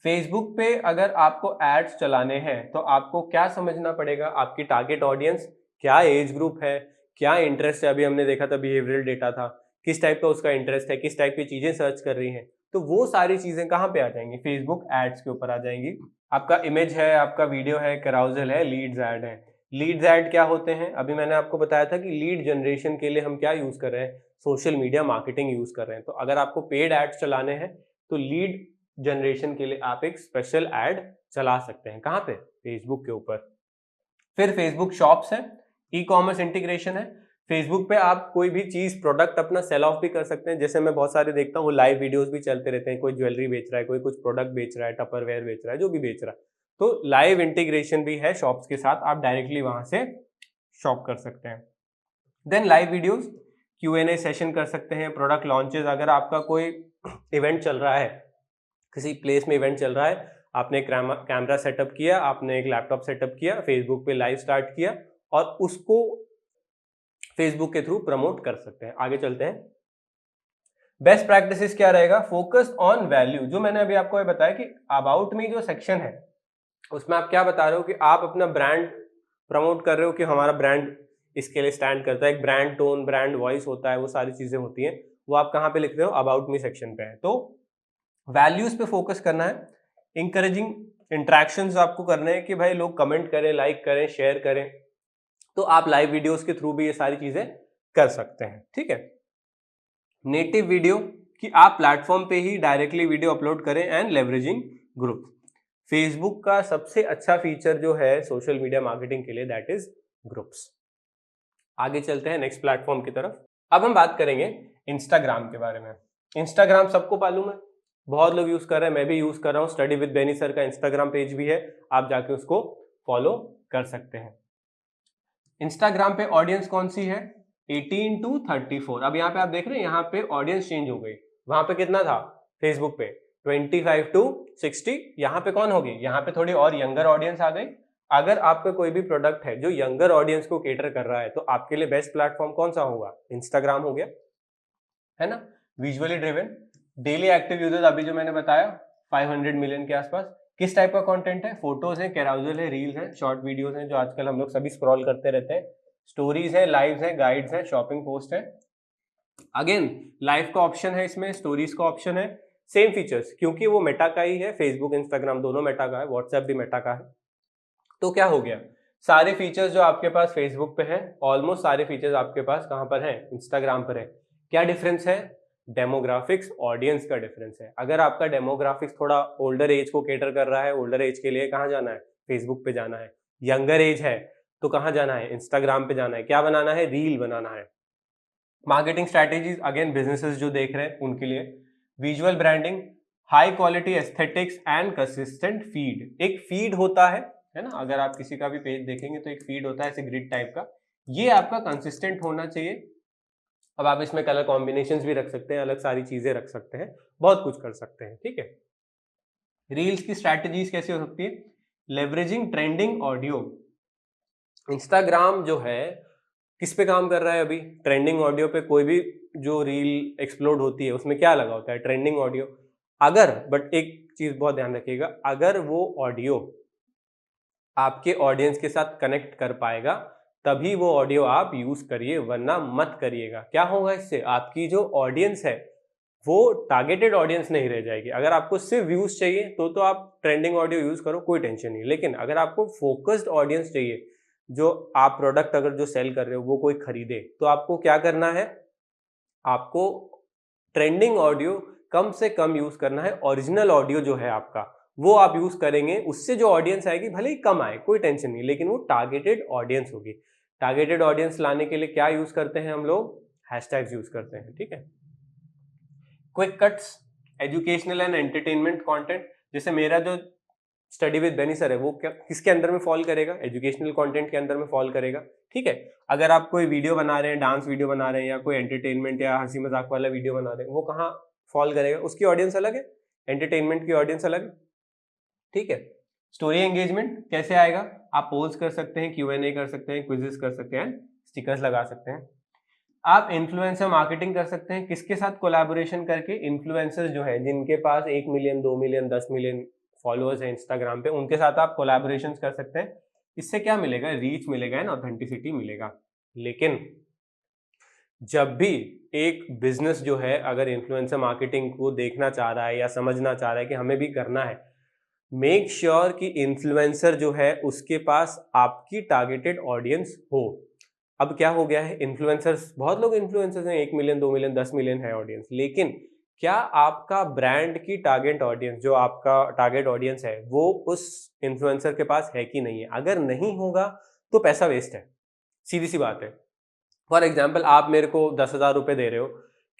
फेसबुक पे अगर आपको एड्स चलाने हैं तो आपको क्या समझना पड़ेगा? आपकी टारगेट ऑडियंस क्या एज ग्रुप है, क्या इंटरेस्ट है। अभी हमने देखा था बिहेवियरल डेटा था, किस टाइप का उसका इंटरेस्ट है, किस टाइप की चीजें सर्च कर रही हैं, तो वो सारी चीजें कहाँ पे आ जाएंगी? फेसबुक एड्स के ऊपर आ जाएंगी। आपका इमेज है, आपका वीडियो है, कैराउजल है, लीड्स ऐड है। लीड्स ऐड क्या होते हैं? अभी मैंने आपको बताया था कि लीड जनरेशन के लिए हम क्या यूज कर रहे हैं? सोशल मीडिया मार्केटिंग यूज कर रहे हैं। तो अगर आपको पेड एड्स चलाने हैं तो लीड जनरेशन के लिए आप एक स्पेशल एड चला सकते हैं। कहां पे? फेसबुक के ऊपर। फिर फेसबुक शॉप्स है, ई कॉमर्स इंटीग्रेशन है। फेसबुक पे आप कोई भी चीज, प्रोडक्ट अपना सेल ऑफ भी कर सकते हैं। जैसे मैं बहुत सारे देखता हूँ, लाइव वीडियोस भी चलते रहते हैं, कोई ज्वेलरी बेच रहा है, कोई कुछ प्रोडक्ट बेच रहा है, टपरवेयर बेच रहा है, जो भी बेच रहा है, तो लाइव इंटीग्रेशन भी है शॉप्स के साथ, आप डायरेक्टली वहां से शॉप कर सकते हैं। Then live videos, Q&A session कर सकते हैं, प्रोडक्ट लॉन्चेस। अगर आपका कोई इवेंट चल रहा है, किसी प्लेस में इवेंट चल रहा है, आपने कैमरा सेटअप किया, आपने एक लैपटॉप सेटअप किया, फेसबुक पे लाइव स्टार्ट किया और उसको फेसबुक के थ्रू प्रमोट कर सकते हैं। आगे चलते हैं। बेस्ट प्रैक्टिसेस क्या रहेगा? Focus on value. जो मैंने अभी आपको बताया कि अबाउट मी जो सेक्शन है, उसमें आप क्या बता रहे हो कि आप अपना ब्रांड प्रमोट कर रहे हो कि हमारा ब्रांड इसके लिए स्टैंड करता है। एक ब्रांड टोन, ब्रांड वॉइस होता है, वो सारी चीजें होती हैं, वो आप कहाँ पे लिख रहे हो? अबाउट मी सेक्शन पे है। तो वैल्यूज पे फोकस करना है। इंकरेजिंग इंटरेक्शंस आपको करने हैं कि भाई लोग कमेंट करें, लाइक करें, शेयर करें। तो आप लाइव वीडियोस के थ्रू भी ये सारी चीजें कर सकते हैं। ठीक है, नेटिव वीडियो, कि आप प्लेटफॉर्म पे ही डायरेक्टली वीडियो अपलोड करें एंड लेवरेजिंग ग्रुप। फेसबुक का सबसे अच्छा फीचर जो है सोशल मीडिया मार्केटिंग के लिए, दैट इज ग्रुप्स। आगे चलते हैं नेक्स्ट प्लेटफॉर्म की तरफ। अब हम बात करेंगे इंस्टाग्राम के बारे में। इंस्टाग्राम सबको मालूम है, बहुत लोग यूज कर रहे हैं, मैं भी यूज कर रहा हूँ। स्टडी विद बेनी सर का इंस्टाग्राम पेज भी है, आप जाके उसको फॉलो कर सकते हैं। इंस्टाग्राम पे ऑडियंस कौन सी है? 18 to 34। अब यहाँ पे आप देख रहे हैं, यहाँ पे ऑडियंस चेंज हो गई। वहां पे कितना था फेसबुक पे? 25 to 60। यहाँ पे कौन होगी? यहाँ पे थोड़ी और यंगर ऑडियंस आ गई। अगर आपका कोई भी प्रोडक्ट है जो यंगर ऑडियंस को केटर कर रहा है, तो आपके लिए बेस्ट प्लेटफॉर्म कौन सा होगा? इंस्टाग्राम हो गया, है ना। Visually driven, daily active users अभी जो मैंने बताया 500 मिलियन के आसपास। किस टाइप का कंटेंट है? फोटोज है, कैराउजल है, रील्स है, शॉर्ट वीडियोस हैं जो आजकल हम लोग सभी स्क्रॉल करते रहते हैं, स्टोरीज है, लाइव्स है, गाइड्स है, शॉपिंग पोस्ट है। अगेन लाइव का ऑप्शन है इसमें, स्टोरीज का ऑप्शन है। सेम फीचर्स, क्योंकि वो मेटा का ही है, फेसबुक इंस्टाग्राम दोनों मेटा का है, व्हाट्सएप भी मेटा का है। तो क्या हो गया, सारे फीचर्स जो आपके पास फेसबुक पे हैं, ऑलमोस्ट सारे फीचर्स आपके पास कहां पर हैं? इंस्टाग्राम पर है। क्या डिफरेंस है? डेमोग्राफिक्स, ऑडियंस का डिफरेंस है। अगर आपका डेमोग्राफिक्स थोड़ा ओल्डर एज को केटर कर रहा है, ओल्डर एज के लिए कहां जाना है? फेसबुक पे जाना है। यंगर एज है तो कहां जाना है? इंस्टाग्राम पे जाना है। क्या बनाना है? रील बनाना है। मार्केटिंग स्ट्रैटेजीज, अगेन बिजनेसेस जो देख रहे हैं उनके लिए। Visual branding, high quality aesthetics and consistent feed. एक फीड होता है ना, अगर आप किसी का भी पेज देखेंगे तो एक फीड होता है ऐसे ग्रिड टाइप का, ये आपका कंसिस्टेंट होना चाहिए। अब आप इसमें कलर कॉम्बिनेशंस भी रख सकते हैं, अलग सारी चीजें रख सकते हैं, बहुत कुछ कर सकते हैं, ठीक है। रील्स की स्ट्रैटेजीज कैसी हो सकती है? Leveraging trending audio. इंस्टाग्राम जो है किस पे काम कर रहा है अभी? ट्रेंडिंग ऑडियो पे। कोई भी जो रील एक्सप्लोड होती है उसमें क्या लगा होता है? Trending audio. अगर, बट एक चीज बहुत ध्यान रखिएगा, अगर वो ऑडियो आपके ऑडियंस के साथ कनेक्ट कर पाएगा तभी वो ऑडियो आप यूज करिए, वरना मत करिएगा। क्या होगा इससे? आपकी जो ऑडियंस है वो टारगेटेड ऑडियंस नहीं रह जाएगी। अगर आपको सिर्फ व्यूज चाहिए तो आप ट्रेंडिंग ऑडियो यूज करो, कोई टेंशन नहीं। लेकिन अगर आपको फोकस्ड ऑडियंस चाहिए, जो आप प्रोडक्ट अगर जो सेल कर रहे हो वो कोई खरीदे, तो आपको क्या करना है? आपको ट्रेंडिंग ऑडियो कम से कम यूज करना है। ओरिजिनल ऑडियो जो है आपका वो आप यूज करेंगे, उससे जो ऑडियंस आएगी भले ही कम आए, कोई टेंशन नहीं, लेकिन वो टारगेटेड ऑडियंस होगी। टारगेटेड ऑडियंस लाने के लिए क्या यूज करते हैं हम लोग? हैशटैग्स यूज करते हैं, ठीक है। Quick cuts, educational and entertainment content. जैसे मेरा जो स्टडी विद बेनी सर है वो क्या किसके अंदर में फॉल करेगा? एजुकेशनल कंटेंट के अंदर में फॉल करेगा, ठीक है। अगर आप कोई वीडियो बना रहे हैं, डांस वीडियो बना रहे हैं, या कोई एंटरटेनमेंट या हंसी मजाक वाला वीडियो बना रहे हैं, वो कहाँ फॉल करेगा? उसकी ऑडियंस अलग है, एंटरटेनमेंट की ऑडियंस अलग है, ठीक है। स्टोरी एंगेजमेंट कैसे आएगा? आप पोल्स कर सकते हैं, Q&A कर सकते हैं, क्विजेस कर सकते हैं, स्टिकर्स लगा सकते हैं। आप इन्फ्लुएंसर मार्केटिंग कर सकते हैं। किसके साथ कोलैबोरेशन करके? इन्फ्लुएंसर्स जो है जिनके पास 1 मिलियन, 2 मिलियन, 10 मिलियन फॉलोअर्स है इंस्टाग्राम पे, उनके साथ आप कोलैबोरेशन कर सकते हैं। इससे क्या मिलेगा? रीच मिलेगा एंड ऑथेंटिसिटी मिलेगा। लेकिन जब भी एक बिजनेस जो है अगर इन्फ्लुएंसर मार्केटिंग को देखना चाह रहा है या समझना चाह रहा है कि हमें भी करना है, मेक श्योर कि इन्फ्लुएंसर जो है उसके पास आपकी टारगेटेड ऑडियंस हो। अब क्या हो गया है, इन्फ्लुएंसर्स, बहुत लोग इन्फ्लुएंसर्स हैं, 1 मिलियन, 2 मिलियन, 10 मिलियन है ऑडियंस, लेकिन क्या आपका ब्रांड की टारगेट ऑडियंस, जो आपका टारगेट ऑडियंस है, वो उस इन्फ्लुएंसर के पास है कि नहीं है? अगर नहीं होगा तो पैसा वेस्ट है, सीधी सी बात है। फॉर एग्जाम्पल, आप मेरे को 10,000 रुपए दे रहे हो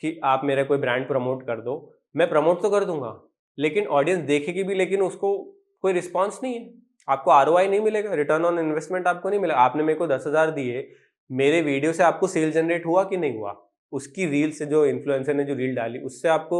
कि आप मेरा कोई ब्रांड प्रमोट कर दो, मैं प्रमोट तो कर दूंगा, लेकिन ऑडियंस देखेगी भी, लेकिन उसको कोई रिस्पॉन्स नहीं है, आपको ROI नहीं मिलेगा, रिटर्न ऑन इन्वेस्टमेंट आपको नहीं मिलेगा। आपने मेरे को 10,000 दिए, मेरे वीडियो से आपको सेल जनरेट हुआ कि नहीं हुआ? उसकी रील से, जो इन्फ्लुएंसर ने जो रील डाली उससे आपको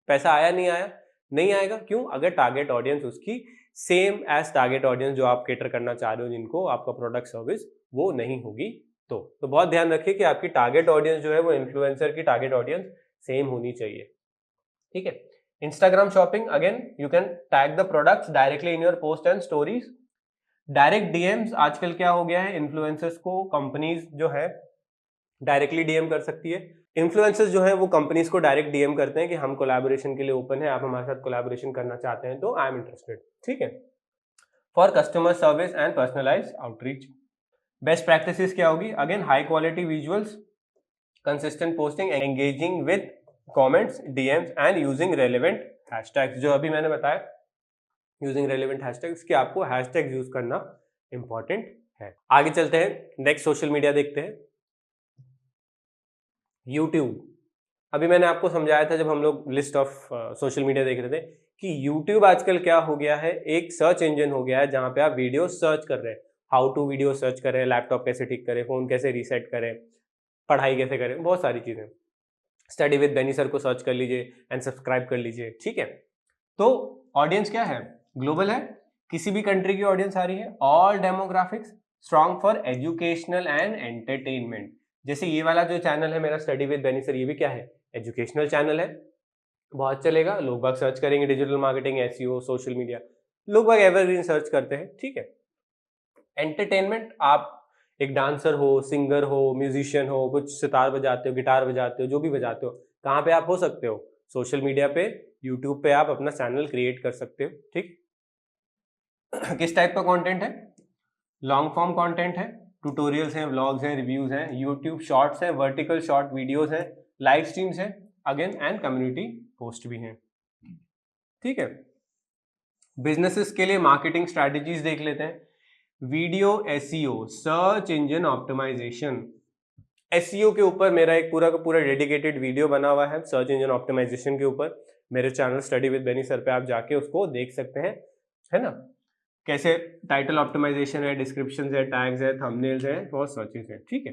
पैसा आया नहीं आया? नहीं आएगा। क्यों? अगर टारगेट ऑडियंस उसकी सेम एज टारगेट ऑडियंस जो आप केटर करना चाह रहे हो, जिनको आपका प्रोडक्ट सर्विस वो नहीं होगी। तो बहुत ध्यान रखिए कि आपकी टारगेट ऑडियंस जो है वो इन्फ्लुएंसर की टारगेट ऑडियंस सेम होनी चाहिए, ठीक है। Instagram shopping, again you can tag the products directly in your post and stories. Direct DMs, आजकल क्या हो गया है, इन्फ्लुएंसर्स को कंपनीज जो है डायरेक्टली डीएम कर सकती है। इन्फ्लुएंसर्स जो है वो कंपनीज को डायरेक्ट डीएम करते हैं कि हम कोलैबोरेशन के लिए ओपन है, आप हमारे साथ कोलैबोरेशन करना चाहते हैं तो आई एम इंटरेस्टेड, ठीक है। For customer service and personalised outreach, best practices क्या होगी? Again high quality visuals, consistent posting, engaging with comments, DMs and using relevant hashtags, जो अभी मैंने बताया, यूजिंग रेलेवेंट हैशटैग्स, कि आपको हैशटैग्स यूज करना इंपॉर्टेंट है। आगे चलते हैं, नेक्स्ट सोशल मीडिया देखते हैं, यूट्यूब। अभी मैंने आपको समझाया था जब हम लोग लिस्ट ऑफ सोशल मीडिया देख रहे थे कि यूट्यूब आजकल क्या हो गया है, एक सर्च इंजन हो गया है जहां पे आप वीडियो सर्च कर रहे हैं, हाउ टू वीडियो सर्च करें, लैपटॉप कैसे ठीक करें, फोन कैसे रीसेट करें, पढ़ाई कैसे करें, बहुत सारी चीजें। स्टडी विद बेनी सर को सर्च कर लीजिए एंड सब्सक्राइब कर लीजिए, ठीक है। तो ऑडियंस क्या है, ग्लोबल है, किसी भी कंट्री की ऑडियंस आ रही है, all demographics, strong for educational and entertainment. जैसे ये वाला जो चैनल है मेरा स्टडी विद बेनी सर, ये भी क्या है, एजुकेशनल चैनल है, बहुत चलेगा, लोग बाग सर्च करेंगे, digital marketing, SEO, social media, लोग बाग एवरग्रीन सर्च करते हैं, ठीक है। एंटरटेनमेंट, आप एक डांसर हो, सिंगर हो, म्यूजिशियन हो, कुछ सितार बजाते हो, गिटार बजाते हो, जो भी बजाते हो, कहाँ पे आप हो सकते हो, सोशल मीडिया पे, यूट्यूब पे आप अपना चैनल क्रिएट कर सकते हो, ठीक। किस टाइप का कंटेंट है, लॉन्ग फॉर्म कंटेंट है, ट्यूटोरियल्स हैं, व्लॉग्स हैं, रिव्यूज हैं, यूट्यूब शॉर्ट्स हैं, वर्टिकल शॉर्ट वीडियोस हैं, लाइव स्ट्रीम्स हैं, अगेन एंड कम्युनिटी पोस्ट भी हैं, ठीक है। बिजनेसेस के लिए मार्केटिंग स्ट्रेटजीज देख लेते हैं। Video SEO, search engine optimization. SEO के ऊपर मेरा एक पूरा का पूरा डेडिकेटेड वीडियो बना हुआ है, सर्च इंजन ऑप्टिमाइजेशन के ऊपर, मेरे channel study with Beni sir पे आप जाके उसको देख सकते हैं, है ना। कैसे टाइटल ऑप्टिमाइजेशन है, डिस्क्रिप्शन है, टैग्स है, थंबनेल्स है, बहुत सर्चेस है, ठीक है।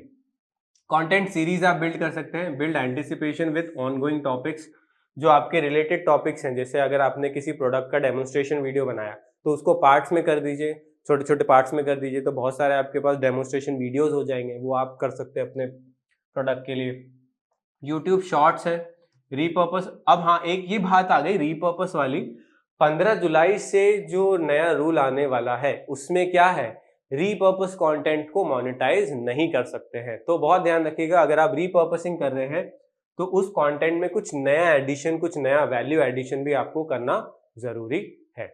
कंटेंट सीरीज आप बिल्ड कर सकते हैं, build anticipation with ongoing topics, जो आपके रिलेटेड टॉपिक्स हैं। जैसे अगर आपने किसी प्रोडक्ट का डेमोन्स्ट्रेशन वीडियो बनाया तो उसको पार्ट्स में कर दीजिए, छोटे छोटे पार्ट्स में कर दीजिए, तो बहुत सारे आपके पास डेमोन्स्ट्रेशन वीडियोस हो जाएंगे, वो आप कर सकते हैं अपने प्रोडक्ट के लिए। यूट्यूब शॉर्ट्स है, रीपर्पस। अब हाँ, एक ये बात आ गई रीपर्पस वाली, 15 जुलाई से जो नया रूल आने वाला है उसमें क्या है, रीपर्पस कंटेंट को मोनेटाइज नहीं कर सकते हैं। तो बहुत ध्यान रखिएगा, अगर आप रीपर्पसिंग कर रहे हैं तो उस कंटेंट में कुछ नया एडिशन, कुछ नया वैल्यू एडिशन भी आपको करना जरूरी है,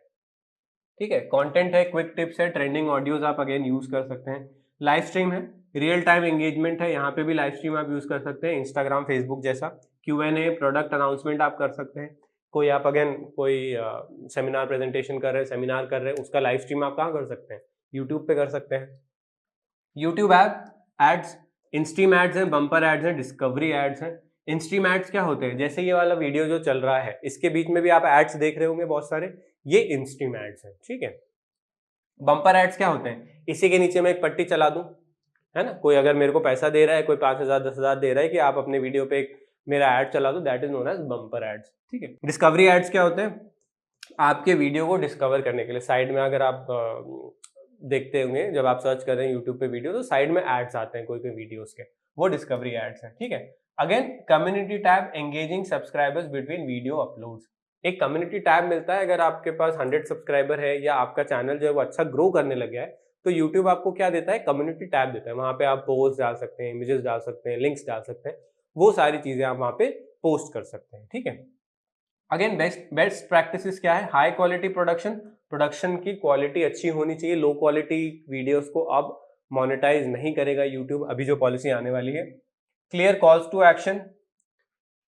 ठीक है। कंटेंट है, क्विक टिप्स है, ट्रेंडिंग ऑडियोज आप अगेन यूज कर सकते हैं, लाइव स्ट्रीम है, रियल टाइम एंगेजमेंट है, यहाँ पे भी लाइव स्ट्रीम आप यूज कर सकते हैं, इंस्टाग्राम फेसबुक जैसा। Q&A, प्रोडक्ट अनाउंसमेंट आप कर सकते हैं, कोई आप अगेन कोई सेमिनार प्रेजेंटेशन कर रहे हैं, सेमिनार कर रहे हैं, उसका लाइव स्ट्रीम आप कहाँ कर सकते हैं, यूट्यूब पे कर सकते हैं। YouTube app ads, instream ads हैं, बम्पर एड्स हैं, डिस्कवरी एड्स हैं। इंस्ट्रीम एड्स क्या होते हैं, जैसे ये वाला वीडियो जो चल रहा है इसके बीच में भी आप एड्स देख रहे होंगे बहुत सारे, ये इंस्ट्रीम एड्स हैं, ठीक है। बम्पर एड्स क्या होते हैं, इसी के नीचे मैं एक पट्टी चला दूं, है ना, कोई अगर मेरे को पैसा दे रहा है, कोई 5,000 10,000 दे रहा है कि आप अपने वीडियो पे एक मेरा एड चला दो, that is known as bumper ads, ठीक है। डिस्कवरी एड्स क्या होते हैं, आपके वीडियो को डिस्कवर करने के लिए साइड में अगर आप देखते होंगे जब आप सर्च कर रहे हैं यूट्यूब पे वीडियो, तो साइड में एड्स आते हैं कोई कोई वीडियोस के, वो डिस्कवरी एड्स हैं, ठीक है। Again community tab, engaging subscribers between video uploads. एक कम्युनिटी टैब मिलता है अगर आपके पास 100 सब्सक्राइबर है या आपका चैनल जो है वो अच्छा ग्रो करने लग गया है, तो यूट्यूब आपको क्या देता है, कम्युनिटी टैब देता है। वहां पे आप पोस्ट डाल सकते हैं, इमेजेस डाल सकते हैं, लिंक्स डाल सकते हैं, वो सारी चीजें आप वहां पे पोस्ट कर सकते हैं, ठीक है। अगेन बेस्ट प्रैक्टिसेस क्या है, हाई क्वालिटी प्रोडक्शन, प्रोडक्शन की क्वालिटी अच्छी होनी चाहिए, लो क्वालिटी वीडियोस को अब मोनेटाइज नहीं करेगा यूट्यूब, अभी जो पॉलिसी आने वाली है। क्लियर कॉल्स टू एक्शन,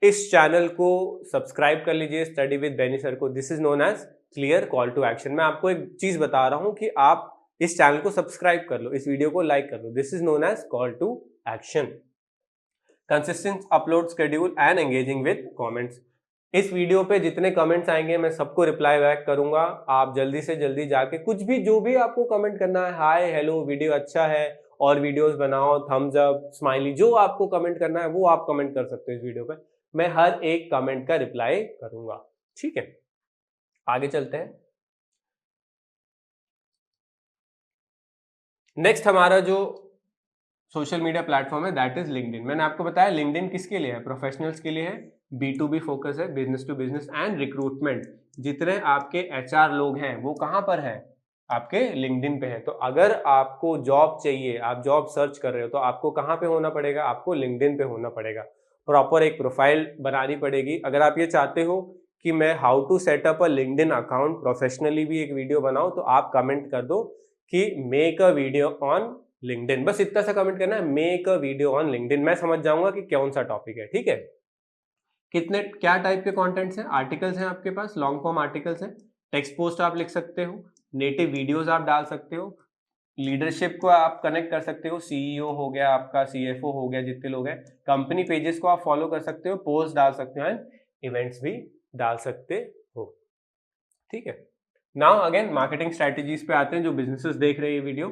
इस चैनल को सब्सक्राइब कर लीजिए स्टडी विद बेनी सर को, this is known as clear call to action. मैं आपको एक चीज बता रहा हूं कि आप इस चैनल को सब्सक्राइब कर लो, इस वीडियो को लाइक कर लो, this is known as call to action. Consistent upload schedule and engaging with comments, इस वीडियो पे जितने कमेंट्स आएंगे मैं सबको रिप्लाई बैक करूंगा, आप जल्दी से जल्दी जाके कुछ भी जो भी आपको कमेंट करना है, हाय हेलो वीडियो अच्छा है और वीडियोस बनाओ, थम्स अप, स्माइली, जो आपको कमेंट करना है वो आप कमेंट कर सकते हो इस वीडियो पे, मैं हर एक कमेंट का रिप्लाई करूंगा, ठीक है। आगे चलते हैं। नेक्स्ट हमारा जो सोशल मीडिया प्लेटफॉर्म है दैट इज लिंक्डइन। मैंने आपको बताया लिंक्डइन किसके लिए है, प्रोफेशनल्स के लिए है, B2B फोकस है, business to business and recruitment. जितने आपके HR लोग हैं वो कहां पर है, आपके लिंक्डइन पे है। तो अगर आपको जॉब चाहिए, आप जॉब सर्च कर रहे हो, तो आपको कहां पे होना पड़ेगा, आपको लिंक्डइन पे होना पड़ेगा, प्रॉपर एक प्रोफाइल बनानी पड़ेगी। अगर आप ये चाहते हो कि मैं how to setup a LinkedIn account professionally भी एक वीडियो बनाऊं, तो आप कमेंट कर दो कि make a video on LinkedIn, बस इतना सा कमेंट करना है, make a video on LinkedIn, मैं समझ जाऊंगा कि कौन सा टॉपिक है, ठीक है। कितने क्या टाइप के कंटेंट्स हैं, आर्टिकल्स हैं आपके पास, लॉन्ग फॉर्म आर्टिकल्स हैं, टेक्स्ट पोस्ट आप लिख सकते हो, नेटिव वीडियोस आप डाल सकते हो, लीडरशिप को आप कनेक्ट कर सकते हो, सीईओ हो गया आपका, सीएफओ हो गया, जितने लोग हैं। कंपनी पेजेस को आप फॉलो कर सकते हो, पोस्ट डाल सकते हो एंड इवेंट्स भी डाल सकते हो। ठीक है, नाउ अगेन मार्केटिंग स्ट्रेटेजीज पे आते हैं। जो बिजनेसेस देख रहे हैं ये वीडियो,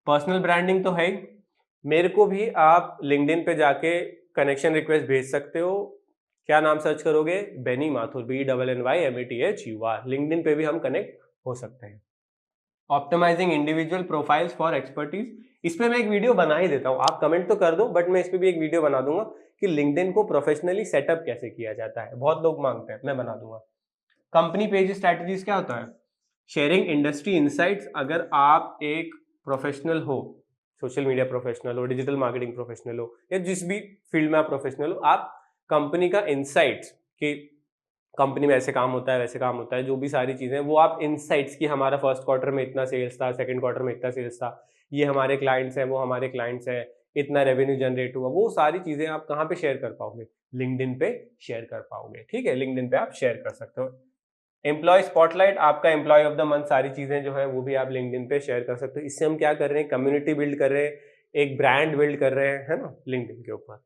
पर्सनल ब्रांडिंग तो है ही, मेरे को भी आप लिंक्डइन पे जाके कनेक्शन रिक्वेस्ट भेज सकते हो। क्या नाम सर्च करोगे? बेनी माथुर, BNNYMATHUR। लिंक्डइन पे भी हम कनेक्ट हो सकते हैं। Optimizing individual profiles for expertise, इस पे मैं एक वीडियो बना ही देता हूँ, आप कमेंट तो कर दो बट मैं इस पे भी एक वीडियो बना दूंगा कि लिंक्डइन को प्रोफेशनली सेटअप कैसे किया जाता है। बहुत लोग मांगते हैं, मैं बना दूंगा। कंपनी पेज स्ट्रैटेजीज क्या होता है? Sharing industry insights. अगर आप एक प्रोफेशनल हो, सोशल मीडिया प्रोफेशनल हो, डिजिटल मार्केटिंग प्रोफेशनल हो, या जिस भी फील्ड में आप प्रोफेशनल हो, आप कंपनी का इनसाइट्स कि कंपनी में ऐसे काम होता है, वैसे काम होता है, जो भी सारी चीजें, वो आप इनसाइट्स की हमारा फर्स्ट क्वार्टर में इतना सेल्स था, सेकंड क्वार्टर में इतना सेल्स था, ये हमारे क्लाइंट्स हैं, वो हमारे क्लाइंट्स हैं, इतना रेवेन्यू जनरेट हुआ, वो सारी चीजें आप कहाँ पे शेयर कर पाओगे? लिंक्डइन पे शेयर कर पाओगे। ठीक है, लिंक्डइन पे आप शेयर कर सकते हो। एम्प्लॉय स्पॉटलाइट, आपका एम्प्लॉय ऑफ द मंथ, सारी चीजें जो है वो भी आप लिंक्डइन पे शेयर कर सकते हो। इससे हम क्या कर रहे हैं? कम्युनिटी बिल्ड कर रहे हैं, एक ब्रांड बिल्ड कर रहे हैं, है ना, लिंक्डइन के ऊपर।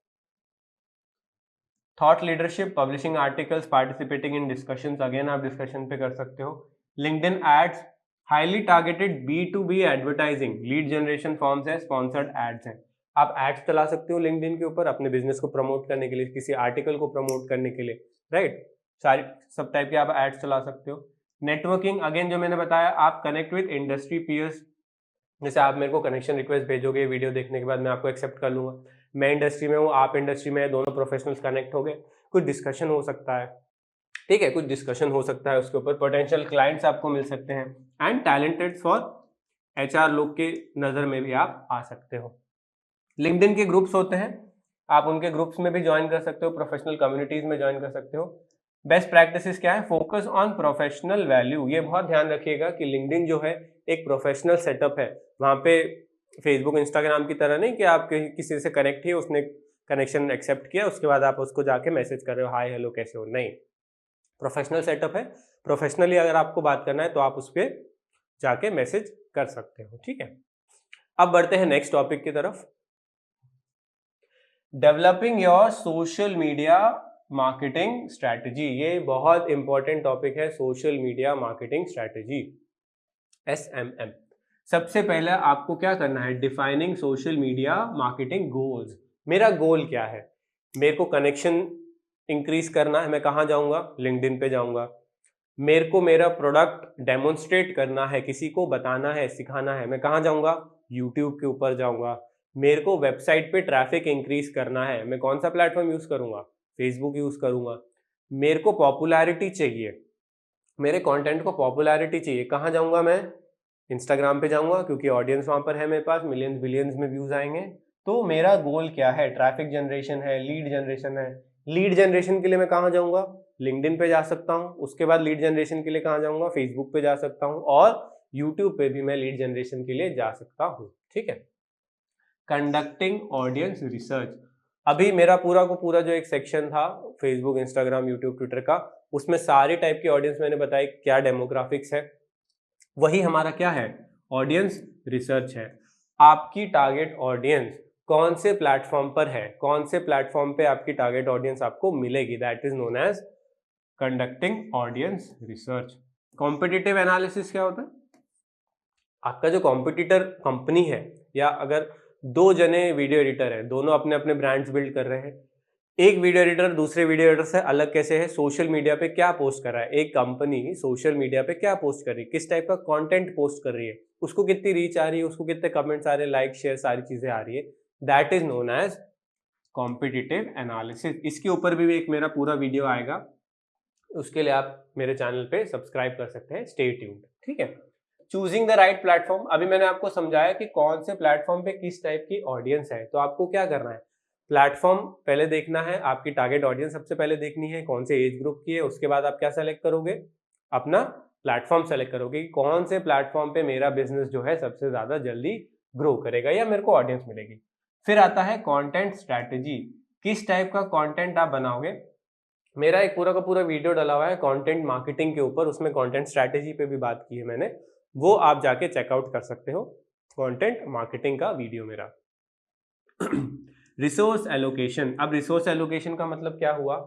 Thought leadership, publishing articles, participating in discussions, again आप डिस्कशन पे कर सकते हो। LinkedIn ads, highly targeted B2B advertising, lead generation forms है, स्पॉन्सर्ड एड्स हैं। आप एड्स चला सकते हो लिंक्डइन के ऊपर अपने बिजनेस को प्रमोट करने के लिए, किसी आर्टिकल को प्रमोट करने के लिए, राइट। सारी सब टाइप के आप एड्स चला सकते हो। नेटवर्किंग, अगेन जो मैंने बताया, आप कनेक्ट विद इंडस्ट्री पीयर्स। जैसे आप मेरे को कनेक्शन रिक्वेस्ट भेजोगे वीडियो देखने के बाद, मैं आपको एक्सेप्ट कर लूंगा। मैं इंडस्ट्री में हूँ, आप इंडस्ट्री में, दोनों प्रोफेशनल्स कनेक्ट हो गए, कुछ डिस्कशन हो सकता है। ठीक है, कुछ डिस्कशन हो सकता है उसके ऊपर, पोटेंशियल क्लाइंट्स आपको मिल सकते हैं, एंड टैलेंटेड फॉर HR लोग के नजर में भी आप आ सकते हो। लिंक्डइन के ग्रुप्स होते हैं, आप उनके ग्रुप्स में भी ज्वाइन कर सकते हो, प्रोफेशनल कम्युनिटीज में ज्वाइन कर सकते हो। बेस्ट प्रैक्टिसेस क्या है? Focus on professional value. ये बहुत ध्यान रखिएगा कि लिंक्डइन जो है एक प्रोफेशनल सेटअप है। वहां पे फेसबुक इंस्टाग्राम की तरह नहीं कि आप किसी से कनेक्ट ही, उसने कनेक्शन एक्सेप्ट किया, उसके बाद आप उसको जाके मैसेज कर रहे हो हाय हेलो कैसे हो, नहीं। प्रोफेशनल सेटअप है, प्रोफेशनली अगर आपको बात करना है तो आप उस पर जाके मैसेज कर सकते हो। ठीक है, अब बढ़ते हैं नेक्स्ट टॉपिक की तरफ। Developing your social media marketing strategy, ये बहुत इंपॉर्टेंट टॉपिक है, social media marketing strategy, SMM। सबसे पहले आपको क्या करना है? Defining social media marketing goals. मेरा गोल क्या है? मेरे को कनेक्शन इंक्रीज करना है, मैं कहाँ जाऊंगा? लिंक्डइन पे जाऊंगा। मेरे को मेरा प्रोडक्ट डेमोन्स्ट्रेट करना है, किसी को बताना है, सिखाना है, मैं कहाँ जाऊंगा? यूट्यूब के ऊपर जाऊंगा। मेरे को वेबसाइट पे ट्रैफिक इंक्रीज करना है, मैं कौन सा प्लेटफॉर्म यूज करूंगा? फेसबुक यूज करूंगा। मेरे को पॉपुलैरिटी चाहिए, मेरे कंटेंट को पॉपुलैरिटी चाहिए, कहाँ जाऊंगा मैं? इंस्टाग्राम पे जाऊंगा, क्योंकि ऑडियंस वहां पर है मेरे पास, मिलियंस बिलियंस में व्यूज आएंगे। तो मेरा गोल क्या है? ट्रैफिक जनरेशन है, लीड जनरेशन है। लीड जनरेशन के लिए मैं कहाँ जाऊंगा? लिंक्डइन पे जा सकता हूँ। उसके बाद लीड जनरेशन के लिए कहाँ जाऊंगा? फेसबुक पे जा सकता हूँ, और यूट्यूब पे भी मैं लीड जनरेशन के लिए जा सकता हूँ। ठीक है, कंडक्टिंग ऑडियंस रिसर्च। अभी मेरा पूरा को पूरा जो एक सेक्शन था फेसबुक, इंस्टाग्राम, यूट्यूब, ट्विटर का, उसमें सारी टाइप की ऑडियंस मैंने बताई, क्या डेमोग्राफिक्स है, वही हमारा क्या है? ऑडियंस रिसर्च है। आपकी टारगेट ऑडियंस कौन से प्लेटफॉर्म पर है, कौन से प्लेटफॉर्म पे आपकी टारगेट ऑडियंस आपको मिलेगी, that is known as conducting audience research. Competitive analysis क्या होता है? आपका जो कॉम्पिटिटर कंपनी है, या अगर दो जने वीडियो एडिटर हैं, दोनों अपने अपने ब्रांड्स बिल्ड कर रहे हैं, एक वीडियो एडिटर दूसरे वीडियो एडिटर से अलग कैसे है? सोशल मीडिया पे क्या पोस्ट कर रहा है, एक कंपनी सोशल मीडिया पे क्या पोस्ट कर रही है, किस टाइप का कंटेंट पोस्ट कर रही है, उसको कितनी रीच आ रही है, उसको कितने कमेंट्स आ रहे हैं, लाइक शेयर सारी चीजें आ रही है, that is known as competitive analysis. इसके ऊपर भी एक मेरा पूरा वीडियो आएगा, उसके लिए आप मेरे चैनल पे सब्सक्राइब कर सकते हैं, स्टे ट्यून्ड। ठीक है, चूजिंग द राइट प्लेटफॉर्म। अभी मैंने आपको समझाया कि कौन से प्लेटफॉर्म पे किस टाइप की ऑडियंस है, तो आपको क्या करना है? प्लेटफॉर्म पहले देखना है, आपकी टारगेट ऑडियंस सबसे पहले देखनी है, कौन से एज ग्रुप की है। उसके बाद आप क्या सेलेक्ट करोगे? अपना प्लेटफॉर्म सेलेक्ट करोगे कि कौन से प्लेटफॉर्म पे मेरा बिजनेस जो है सबसे ज्यादा जल्दी ग्रो करेगा या मेरे को ऑडियंस मिलेगी। फिर आता है कंटेंट स्ट्रैटेजी, किस टाइप का कंटेंट आप बनाओगे। मेरा एक पूरा का पूरा वीडियो डला हुआ है कंटेंट मार्केटिंग के ऊपर, उसमें कंटेंट स्ट्रैटेजी पे भी बात की है मैंने, वो आप जाके चेकआउट कर सकते हो। कंटेंट मार्केटिंग का वीडियो मेरा। Resource allocation. अब रिसोर्स एलोकेशन का मतलब क्या हुआ,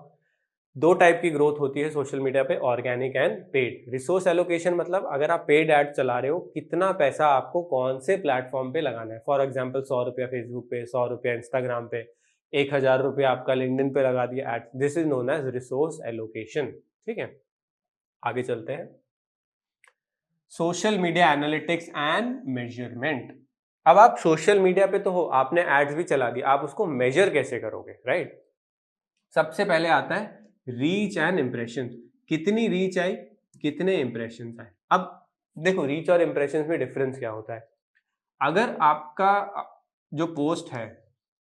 दो टाइप की ग्रोथ होती है सोशल मीडिया पे, organic and paid. Resource allocation मतलब अगर आप पेड एड चला रहे हो, कितना पैसा आपको कौन से प्लेटफॉर्म पे लगाना है। फॉर एग्जांपल 100 रुपया फेसबुक पे, 100 रुपया इंस्टाग्राम पे, 1000 रुपया आपका लिंक्डइन पे लगा दिया ad, this is known as resource allocation. ठीक है, आगे चलते हैं। Social media analytics and measurement. अब आप सोशल मीडिया पे तो हो, आपने एड्स भी चला दी, आप उसको मेजर कैसे करोगे, राइट। सबसे पहले आता है रीच एंड इंप्रेशन, कितनी रीच आई, कितने इंप्रेशन आए। अब देखो रीच और इंप्रेशन में डिफरेंस क्या होता है। अगर आपका जो पोस्ट है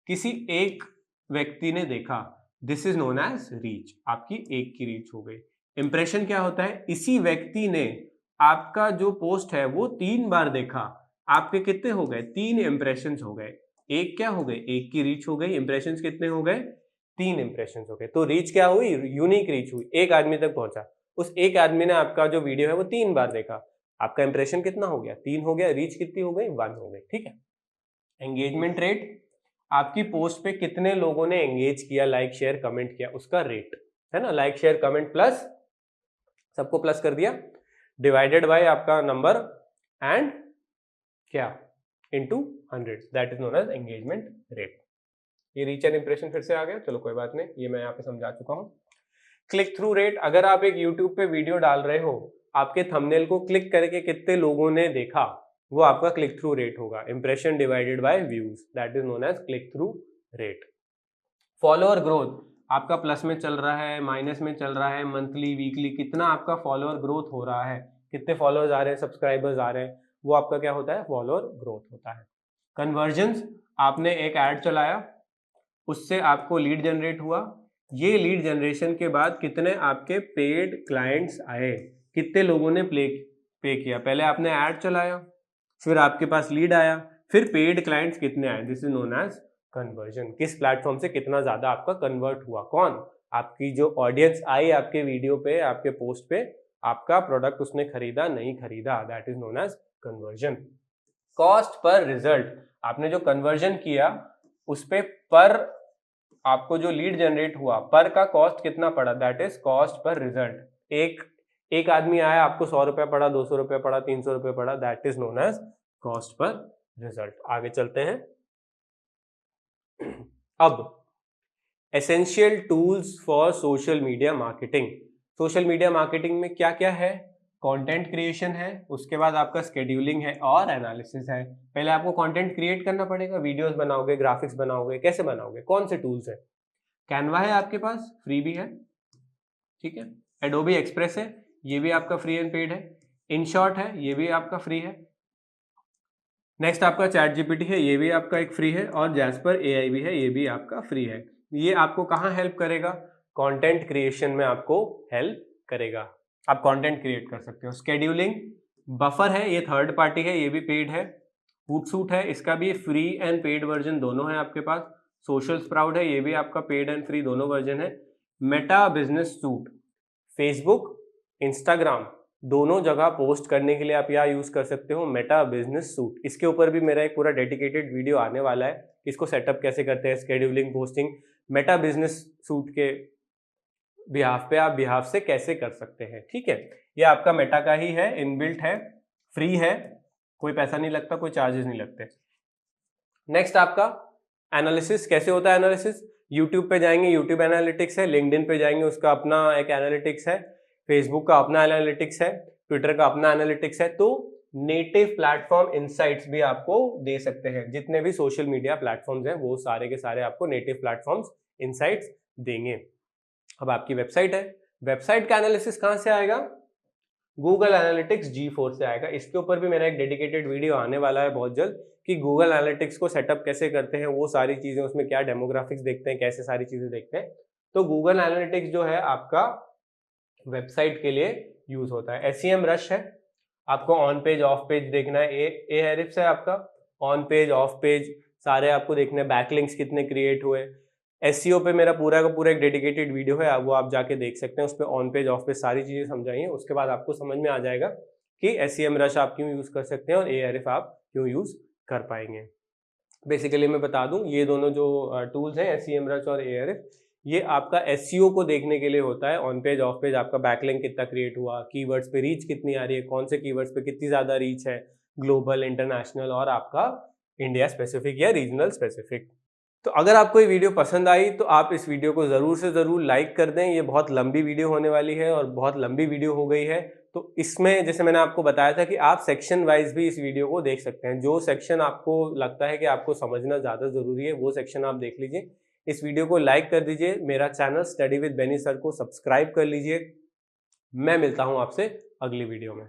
किसी एक व्यक्ति ने देखा, this is known as reach, आपकी एक की रीच हो गई। इंप्रेशन क्या होता है, इसी व्यक्ति ने आपका जो पोस्ट है वो 3 बार देखा, आपके कितने हो गए, 3 इंप्रेशन हो गए। एक क्या हो गए, एक की रीच हो गई, इंप्रेशन कितने हो गए, 3 इंप्रेशन हो गए। तो रीच क्या हुई, यूनिक रीच हुई, एक आदमी तक पहुंचा, उस एक आदमी ने आपका जो वीडियो है वो 3 बार देखा, आपका इंप्रेशन कितना हो गया, 3 हो गया, रीच कितनी हो गई, 1 हो गई। ठीक है। एंगेजमेंट रेट, आपकी पोस्ट पे कितने लोगों ने एंगेज किया, लाइक शेयर कमेंट किया, उसका रेट है ना, लाइक शेयर कमेंट प्लस, सबको प्लस कर दिया, डिवाइडेड बाय आपका नंबर एंड क्या into 100, that is known as engagement rate. ये रीच एंड इंप्रेशन फिर से आ गया, चलो कोई बात नहीं, ये मैं यहाँ पे समझा चुका हूँ। क्लिक थ्रू रेट, अगर आप एक यूट्यूब पे वीडियो डाल रहे हो, आपके थंबनेल को क्लिक करके कितने लोगों ने देखा, वो आपका क्लिक थ्रू रेट होगा, impression divided by views, that is known as click through rate. Follower growth, आपका प्लस में चल रहा है, माइनस में चल रहा है, मंथली वीकली, कितना आपका फॉलोअर ग्रोथ हो रहा है, कितने फॉलोअर्स आ रहे हैं, सब्सक्राइबर्स आ रहे हैं, वो आपका क्या होता है, फॉलोअर ग्रोथ होता है। कन्वर्जन्स, आपने एक ऐड चलाया, उससे आपको लीड जनरेट हुआ, ये लीड जनरेशन के बाद कितने आपके पेड क्लाइंट्स आए, कितने लोगों ने पे किया, पहले आपने ऐड चलाया, फिर आपके पास लीड आया, फिर पेड क्लाइंट्स कितने आए, this is known as conversion. किस प्लेटफॉर्म से कितना ज्यादा आपका कन्वर्ट हुआ, कौन, आपकी जो ऑडियंस आई आपके वीडियो पे, आपके पोस्ट पे, आपका प्रोडक्ट उसने खरीदा नहीं खरीदा, that is known as conversion. Cost per result, आपने जो कन्वर्जन किया उस पे पर आपको जो लीड जनरेट हुआ, पर का कॉस्ट कितना पड़ा, that is cost per result. एक आदमी आया, आपको 100 रुपया पड़ा, 200 रुपया पड़ा, 300 रुपया पड़ा, that is known as cost per result. आगे चलते हैं। अब essential tools for social media marketing. Social media marketing में क्या क्या है, कंटेंट क्रिएशन है, उसके बाद आपका शेड्यूलिंग है और एनालिसिस है। पहले आपको कंटेंट क्रिएट करना पड़ेगा, वीडियोस बनाओगे, ग्राफिक्स बनाओगे, कैसे बनाओगे, कौन से टूल्स है, कैनवा है आपके पास, फ्री भी है, ठीक है, एडोबी एक्सप्रेस है, ये भी आपका फ्री एंड पेड है, इनशॉट है, ये भी आपका फ्री है, नेक्स्ट आपका चैट जीपीटी है, ये भी आपका एक फ्री है, और जैस्पर एआई भी है, ये भी आपका फ्री है। ये आपको कहाँ हेल्प करेगा, कंटेंट क्रिएशन में आपको हेल्प करेगा, आप कंटेंट क्रिएट कर सकते हो। शेड्यूलिंग, बफर है, ये थर्ड पार्टी है, ये भी पेड है। हूटसूट है, इसका भी फ्री एंड पेड वर्जन दोनों है आपके पास। सोशल स्प्राउट है, ये भी आपका पेड एंड फ्री दोनों वर्जन है। Meta business suit, Facebook Instagram दोनों जगह पोस्ट करने के लिए आप यहाँ यूज कर सकते हो मेटा बिजनेस सूट। इसके ऊपर भी मेरा एक पूरा डेडिकेटेड वीडियो आने वाला है, इसको सेटअप कैसे करते हैं, scheduling, posting, Meta business suit के बिहाफ पे आप बिहाफ से कैसे कर सकते हैं। ठीक है, ये आपका मेटा का ही है, इनबिल्ट है, फ्री है, कोई पैसा नहीं लगता, कोई चार्जेस नहीं लगते। नेक्स्ट आपका एनालिसिस, कैसे होता है एनालिसिस, यूट्यूब पे जाएंगे, यूट्यूब एनालिटिक्स है, लिंक्डइन पे जाएंगे, उसका अपना एक एनालिटिक्स है, फेसबुक का अपना एनालिटिक्स है, ट्विटर का अपना एनालिटिक्स है। तो नेटिव प्लेटफॉर्म इनसाइट्स भी आपको दे सकते हैं, जितने भी सोशल मीडिया प्लेटफॉर्म्स हैं वो सारे के सारे आपको नेटिव प्लेटफॉर्म्स इनसाइट्स देंगे। अब आपकी वेबसाइट है, वेबसाइट का एनालिसिस कहां से आएगा, गूगल एनालिटिक्स G4 से आएगा। इसके ऊपर भी मेरा एक डेडिकेटेड वीडियो आने वाला है बहुत जल्द, कि गूगल एनालिटिक्स को सेटअप कैसे करते हैं, वो सारी चीजें, उसमें क्या डेमोग्राफिक्स देखते हैं, कैसे सारी चीजें देखते हैं। तो गूगल एनालिटिक्स जो है आपका वेबसाइट के लिए यूज होता है। SEM रश है, आपको ऑन पेज ऑफ पेज देखना है, Ahrefs है आपका, ऑन पेज ऑफ पेज सारे आपको देखने हैं, बैकलिंक्स कितने क्रिएट हुए। SEO पे मेरा पूरा का पूरा एक डेडिकेटेड वीडियो है, वो आप जाके देख सकते हैं, उस पर ऑन पेज ऑफ पेज सारी चीजें समझाई हैं। उसके बाद आपको समझ में आ जाएगा कि SEM रश आप क्यों यूज कर सकते हैं और Ahrefs आप क्यों यूज कर पाएंगे। बेसिकली मैं बता दूं, ये दोनों जो टूल्स हैं SEMrush और Ahrefs, ये आपका SEO को देखने के लिए होता है। ऑन पेज ऑफ पेज आपका बैकलिंक कितना क्रिएट हुआ, कीवर्ड्स पे रीच कितनी आ रही है, कौन से कीवर्ड्स पे कितनी ज्यादा रीच है, ग्लोबल, इंटरनेशनल और आपका इंडिया स्पेसिफिक या रीजनल स्पेसिफिक। तो अगर आपको ये वीडियो पसंद आई तो आप इस वीडियो को ज़रूर से ज़रूर लाइक कर दें। ये बहुत लंबी वीडियो होने वाली है और बहुत लंबी वीडियो हो गई है, तो इसमें जैसे मैंने आपको बताया था कि आप सेक्शन वाइज भी इस वीडियो को देख सकते हैं। जो सेक्शन आपको लगता है कि आपको समझना ज़्यादा ज़रूरी है वो सेक्शन आप देख लीजिए। इस वीडियो को लाइक कर दीजिए, मेरा channel study with Beni sir को सब्सक्राइब कर लीजिए। मैं मिलता हूँ आपसे अगली वीडियो में।